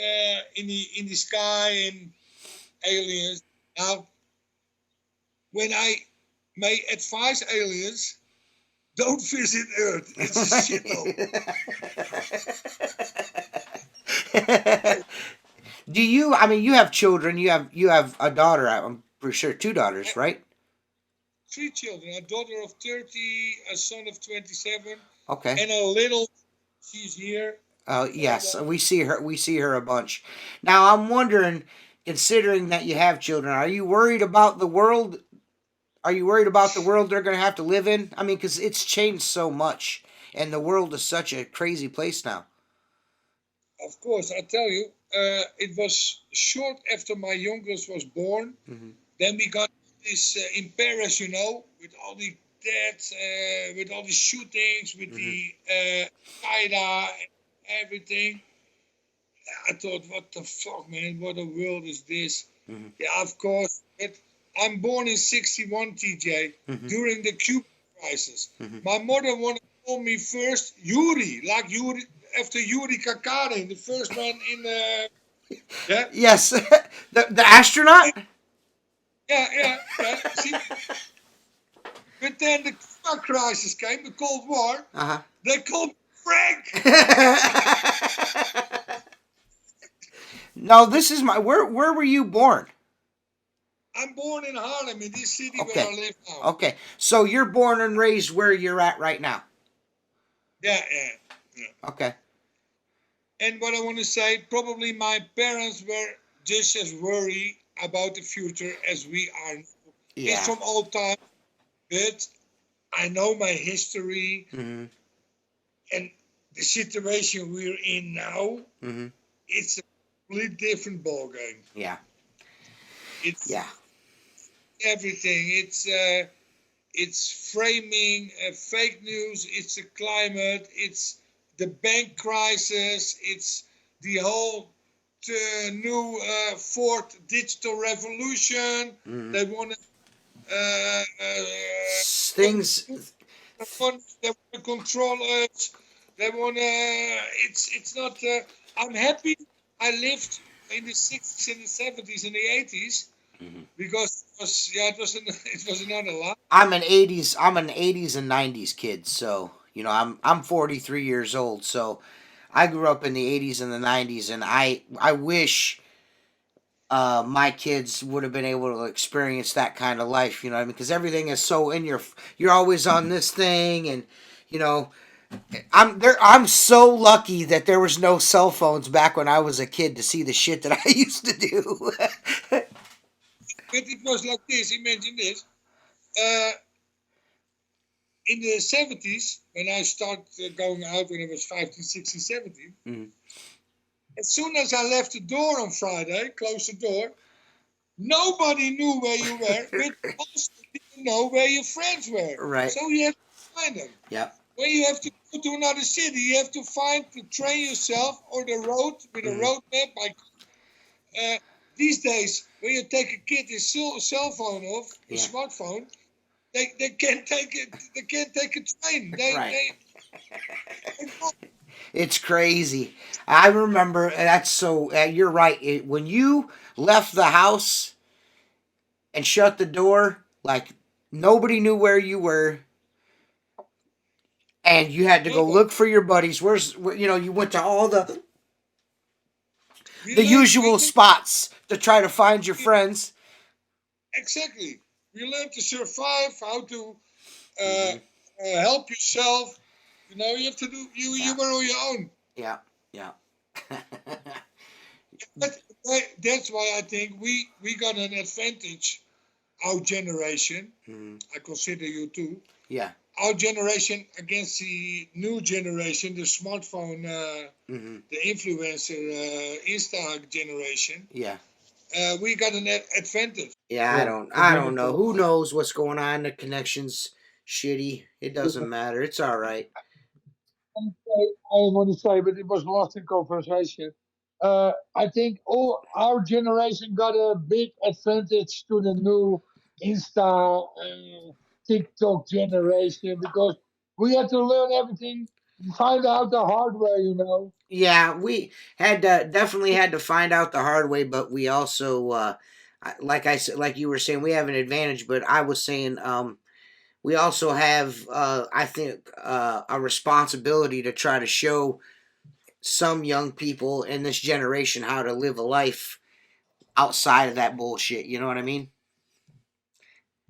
in the sky and aliens, now when I may advise aliens, don't visit Earth. It's a shithole. Do you? I mean, you have children. You have a daughter. I'm pretty sure two daughters, right? Three children: a daughter of 30, a son of 27, Okay. and a little. She's here. Yes, we see her. We see her a bunch. Now, I'm wondering, considering that you have children, are you worried about the world? Are you worried about the world they're going to have to live in? I mean, because it's changed so much, and the world is such a crazy place now. Of course, I tell you, it was short after my youngest was born. Hmm. Then we got this in Paris, with all the deaths, with all the shootings, with Hmm. the Qaeda and everything. I thought, what the fuck, man? What a world is this? Hmm. Yeah, of course. I'm born in '61, TJ, Hmm. during the Cuban crisis. Hmm. My mother wanted to call me first Yuri, like Yuri, after Yuri Gagarin, the first man in yeah, Yes, the astronaut. yeah. See, but then the Cuban crisis came, the Cold War. Uh They called me Frank. huh. No, this is my. Where were you born? I'm born in Harlem, in this city where Okay. I live now. Okay. So you're born and raised where you're at right now. Yeah. Okay. And what I want to say, probably my parents were just as worried about the future as we are. It's Yeah. from old time, but I know my history Hmm. and the situation we're in now. Hmm. It's a completely different ballgame. Yeah. It's Yeah. everything. It's framing, fake news. It's the climate. It's the bank crisis. It's the whole new fourth digital revolution. Hmm. They want to. Things. They want to control us. They want to. It's not. I'm happy. I lived in the '60s and the '70s and the '80s Mhm. because it was another life. I'm an '80s and '90s kid, so I'm 43 years old, so I grew up in the '80s and the '90s, and I wish my kids would have been able to experience that kind of life. You know what I mean? Because everything is so in your. You're always on this thing, and you know. I'm there. I'm so lucky that there was no cell phones back when I was a kid to see the shit that I used to do. But it was like this. Imagine this. Uh, in the '70s, when I started going out when I was 15, 16, 17, Mhm. as soon as I left the door on Friday, closed the door, nobody knew where you were, but also didn't know where your friends were. Right. So you have to find them. Yep. When you have to go to another city, you have to find the train yourself or the road with a Mhm. road map. These days, when you take a kid his cell phone off, a Yeah. smartphone, they can't take it. They can't take a train. Right. They It's crazy. I remember that's so. You're right. When you left the house and shut the door, like Nobody knew where you were, and you had to go Nobody. look for your buddies. You went to all the We usual learned spots to try to find your friends. exactly. We learned to survive, how to uh, Hmm. help yourself. You have to do. You Yeah, were on your own. yeah, yeah. But that's why I think we got an advantage. Our generation, Hmm. I consider you too. Yeah. Our generation against the new generation, the smartphone, Hmm. the influencer, Insta generation. Yeah. We got an advantage. Yeah, I Yeah, don't we I got don't it. know. Who knows what's going on? The connection's shitty. It doesn't matter. It's all right. I want to say, but it was lost in conversation. I think all our generation got a big advantage to the new Insta, TikTok generation because we had to learn everything, find out the hard way. Yeah, we definitely had to find out the hard way, but we also like I said, like you were saying, we have an advantage, but I was saying we also have I think a responsibility to try to show some young people in this generation how to live a life outside of that bullshit. You know what I mean?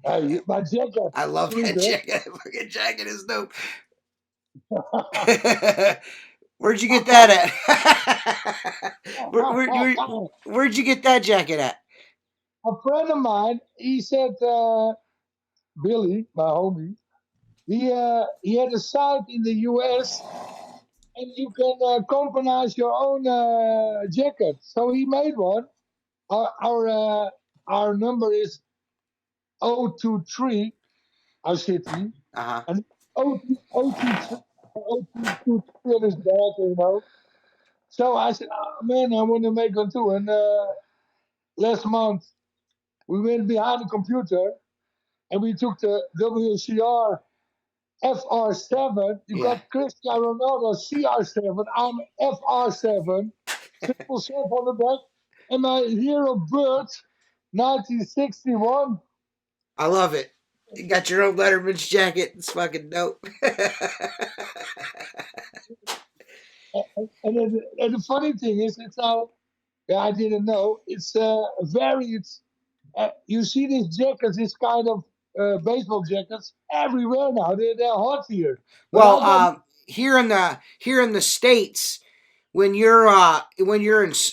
Hey, my jacket, I love sweet, that huh? jacket. Fucking jacket is dope. Where'd you get that at? Where'd you get that jacket at? A friend of mine, he said, Billy, my homie, he had a site in the US and you can customize your own jacket. So he made one. Our number is 023, our city, Uh huh. and 023 on his back. So I said, oh, man, I want to make one too. And last month we went behind the computer and we took the WCR FR7. You Yeah. got Cristiano Ronaldo CR7. I'm FR7. Simple Sim on the back. And my hero bird, 1961. I love it. You got your own Letterman's jacket. It's fucking dope. And the funny thing is, it's now, yeah, I didn't know, it's varied. You see these jackets, this kind of baseball jackets, everywhere now. They're hot here. But Well, I got, here in the states, when you're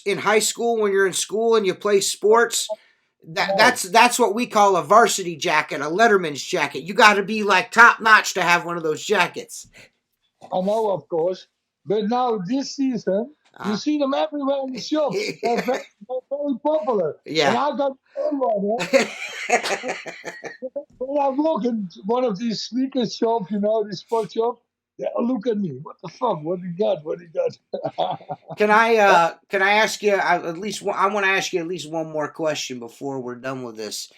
in high school, when you're in school and you play sports, no, that's what we call a varsity jacket, a Letterman's jacket. You got to be like top notch to have one of those jackets. I know, of course. But now this season, you Uh, see them everywhere in the shops. They're very popular. And yeah. I got one. When I walk in one of these sneaker shops, these sport shops, they look at me. What the fuck? What do you got? What do you got? Can I ask you at least one, I want to ask you at least one more question before we're done with this.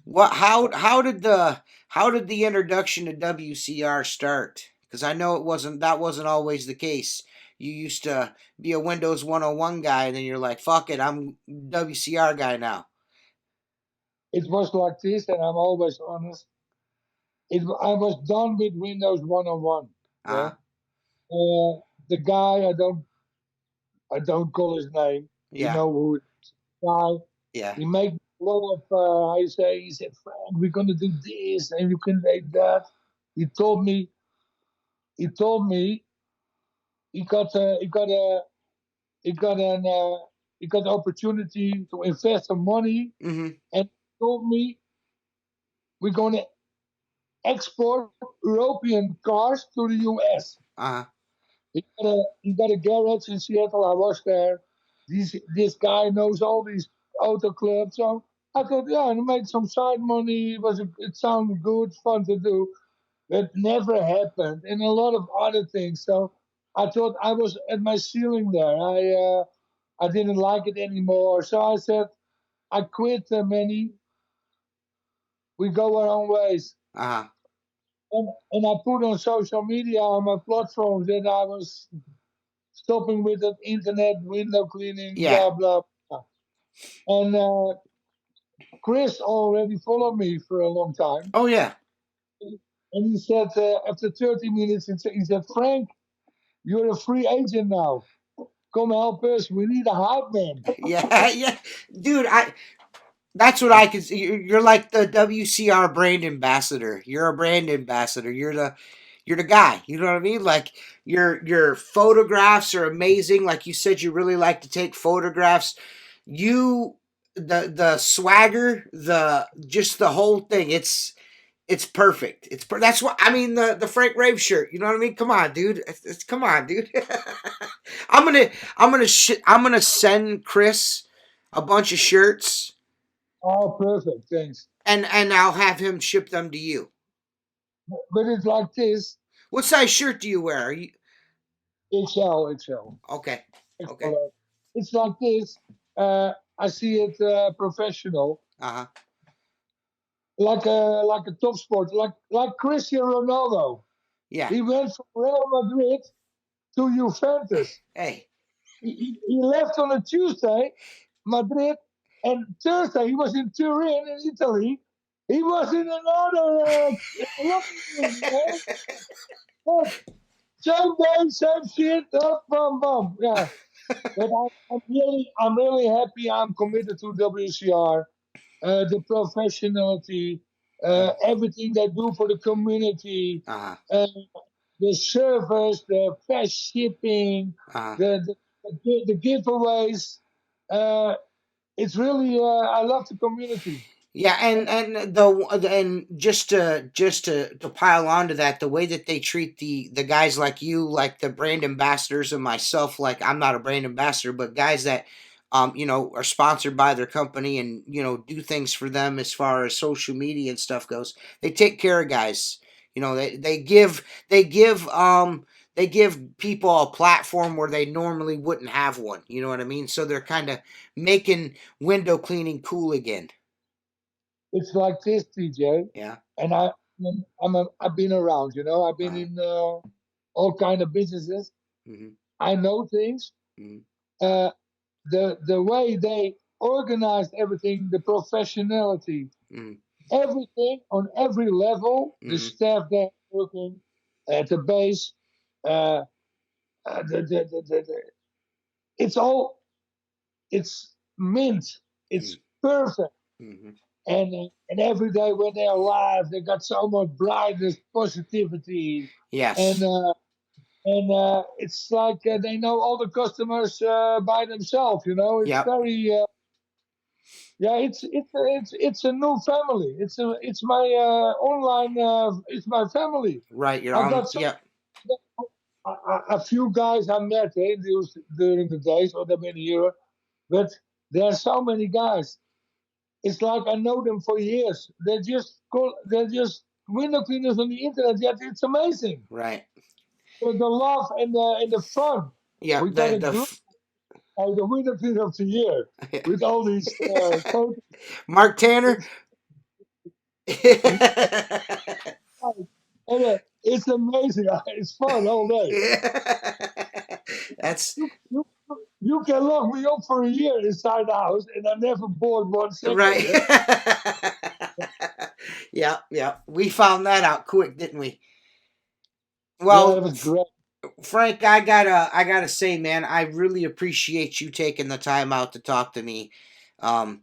What how did the introduction to WCR start? Because I know that wasn't always the case. You used to be a Windows 101 guy, and then you're like, "Fuck it, I'm WCR guy now." It was like this, and I'm always honest. I was done with Windows 101. Yeah. Uh The guy, I don't call his name. You yeah, know who guy. yeah. He made a lot of, he said, Frank, we're going to do this and you can make that. He told me, he told me he got, he got an, he got the opportunity to invest some money Mm-hmm. and told me we're going to export European cars to the US. Uh He got a garage in Seattle. I was there. This guy knows all these auto clubs. So I thought, yeah, and make some side money. It sounded good, fun to do. That never happened, and a lot of other things. So I thought I was at my ceiling there. I didn't like it anymore. So I said, I quit, Manny. We go our own ways. uh And I put on social media on my platforms that I was stopping with the internet, window cleaning, yeah. blah blah. Blah. And Chris already followed me for a long time, Oh yeah. and he said after 30 minutes, he said, "Frank, you're a free agent now. Come help us. We need a hype man." Yeah, yeah, dude. That's what I could. You're like the WCR brand ambassador. You're a brand ambassador. You're the guy. You know what I mean? Like your photographs are amazing. Like you said, you really like to take photographs. You the swagger, the just the whole thing. It's perfect. That's what I mean. The Frank Rave shirt. You know what I mean? Come on, dude. Come on, dude. I'm gonna I'm gonna send Chris a bunch of shirts, Oh, perfect. Thanks. and I'll have him ship them to you. But it's like this. What size shirt do you wear? Are you XL. okay? Okay. XL. It's like this. I see it professional, Uh huh. like a top sport, like Cristiano Ronaldo. Yeah. He went from Real Madrid to Juventus. Hey. He left on a Tuesday, Madrid, and Thursday he was in Turin in Italy. He was in another Olympics, man. But same day, same shit, up, bum, bum. Yeah. But I'm really happy. I'm committed to WCR. The professionality, everything they do for the community, Uh huh. uh, the service, the fast shipping, Uh huh. the giveaways. Uh, it's really, I love the community. Yeah, and just to pile onto that, the way that they treat the guys like you, like the brand ambassadors, and myself, like I'm not a brand ambassador, but guys that are sponsored by their company and do things for them as far as social media and stuff goes. They take care of guys. They give people a platform where they normally wouldn't have one. You know what I mean? So they're kind of making window cleaning cool again. It's like this, TJ, Yeah. and I've been around. I've been Uh, in all kind of businesses. mhm, I know things. mhm, Uh, the way they organized everything, the professionality, mhm, everything on every level, the mhm, staff there working at the base, uh, it's all, it's mint, it's perfect. mhm. And every day when they're live, they got so much brightness, positivity, and Yes. uh, and it's like they know all the customers by themselves. It's Yep. very yeah. It's a new family. It's my online. It's my family. Right. You're I on. got so Yep. a few guys I met during the days or they've been here, but there are so many guys. It's like I know them for years. They're just window cleaners on the internet. Yet it's amazing. Right. The love and the fun. Yep. We got a group the window cleaner of the year with all these photos. Mark Tanner. It's and, it's amazing. It's fun all day. That's You, you can lock me up for a year inside the house, and I never bored 1 second. right. Yeah, Yeah. Yeah. We found that out quick, didn't we? yeah, it Well, was great. Frank, I gotta say, man, I really appreciate you taking the time out to talk to me. Um,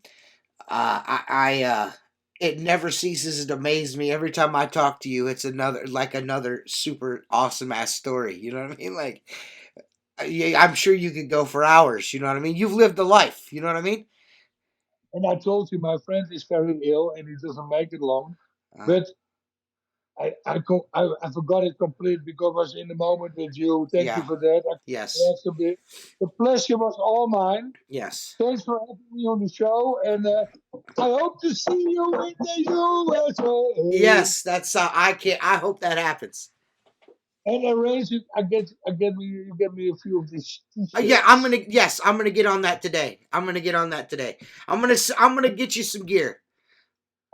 it never ceases to amaze me. Every time I talk to you, it's another super awesome ass story. You know what I mean? Like, yeah, I'm sure you could go for hours. You know what I mean? You've lived a life. You know what I mean? And I told you my friend is very ill and he doesn't make it long. Uh, But I forgot it completely because I was in the moment with you. Thank you yeah. for that. Yes. The pleasure was all mine. Yes. Thanks for having me on the show, and I hope to see you in the USA Yes. That's I can't. I hope that happens. and arrange it. You get me a few of these Yeah, t-shirts. I'm gonna get on that today. I'm gonna get on that today. I'm gonna get you some gear.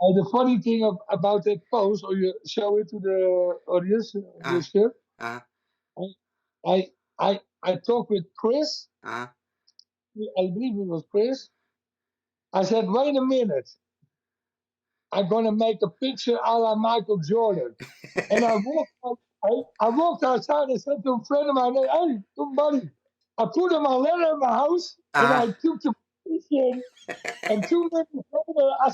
The funny thing about that post, or you show it to the audience, the Uh, shirt. uh, I I talked with Chris. uh. I believe it was Chris. I said, wait a minute. I'm gonna make a picture a la Michael Jordan. And I walked outside and said to a friend of mine, hey, buddy, I put him a letter in my house and Uh, I took the picture. And 2 minutes later, I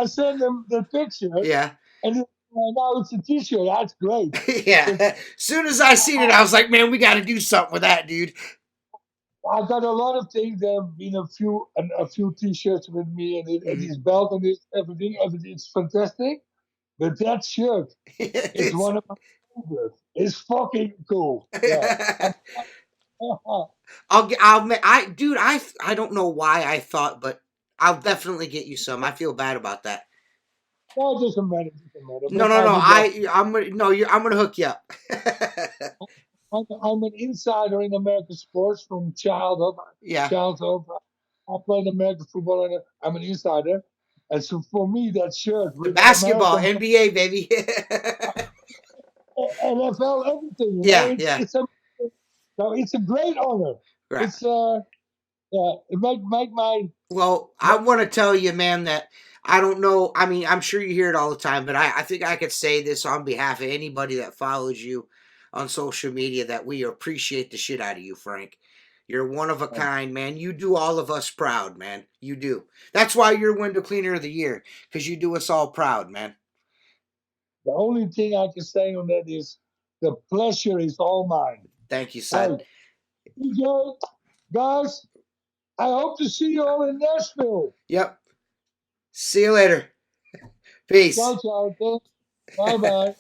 sent him the picture. yeah. And now it's a T-shirt. That's great. Yeah. It's, As soon as I seen it, I was like, man, we got to do something with that, dude. I got a lot of things. There have been a few T-shirts with me, and Mhm. his belt and his everything. Everything's fantastic. But that shirt is It's- one of my favorites. It's fucking cool. Yeah. dude, I don't know why I thought, but I'll definitely get you some. I feel bad about that. No, it doesn't matter. It doesn't matter. No, But no, I no. would love. I'm gonna, no, I'm gonna hook you up. I'm an insider in American sports from childhood. Yeah. Childhood, I played American football, and I'm an insider. And so for me, that shirt The with the basketball, American NBA, baby. NFL, everything, Yeah, yeah. it's a great honor. Right. It's yeah, it make my Well, I want to tell you, man, that I don't know. I mean, I'm sure you hear it all the time, but I think I could say this on behalf of anybody that follows you on social media that we appreciate the shit out of you, Frank. You're one of a kind, man. You do all of us proud, man. You do. That's why you're window cleaner of the year, because you do us all proud, man. the only thing I can say on that is the pleasure is all mine. Thank you, Hey, son. DJ, guys, I hope to see you all in Nashville. Yep. See you later. Peace. Ciao, ciao. Bye bye.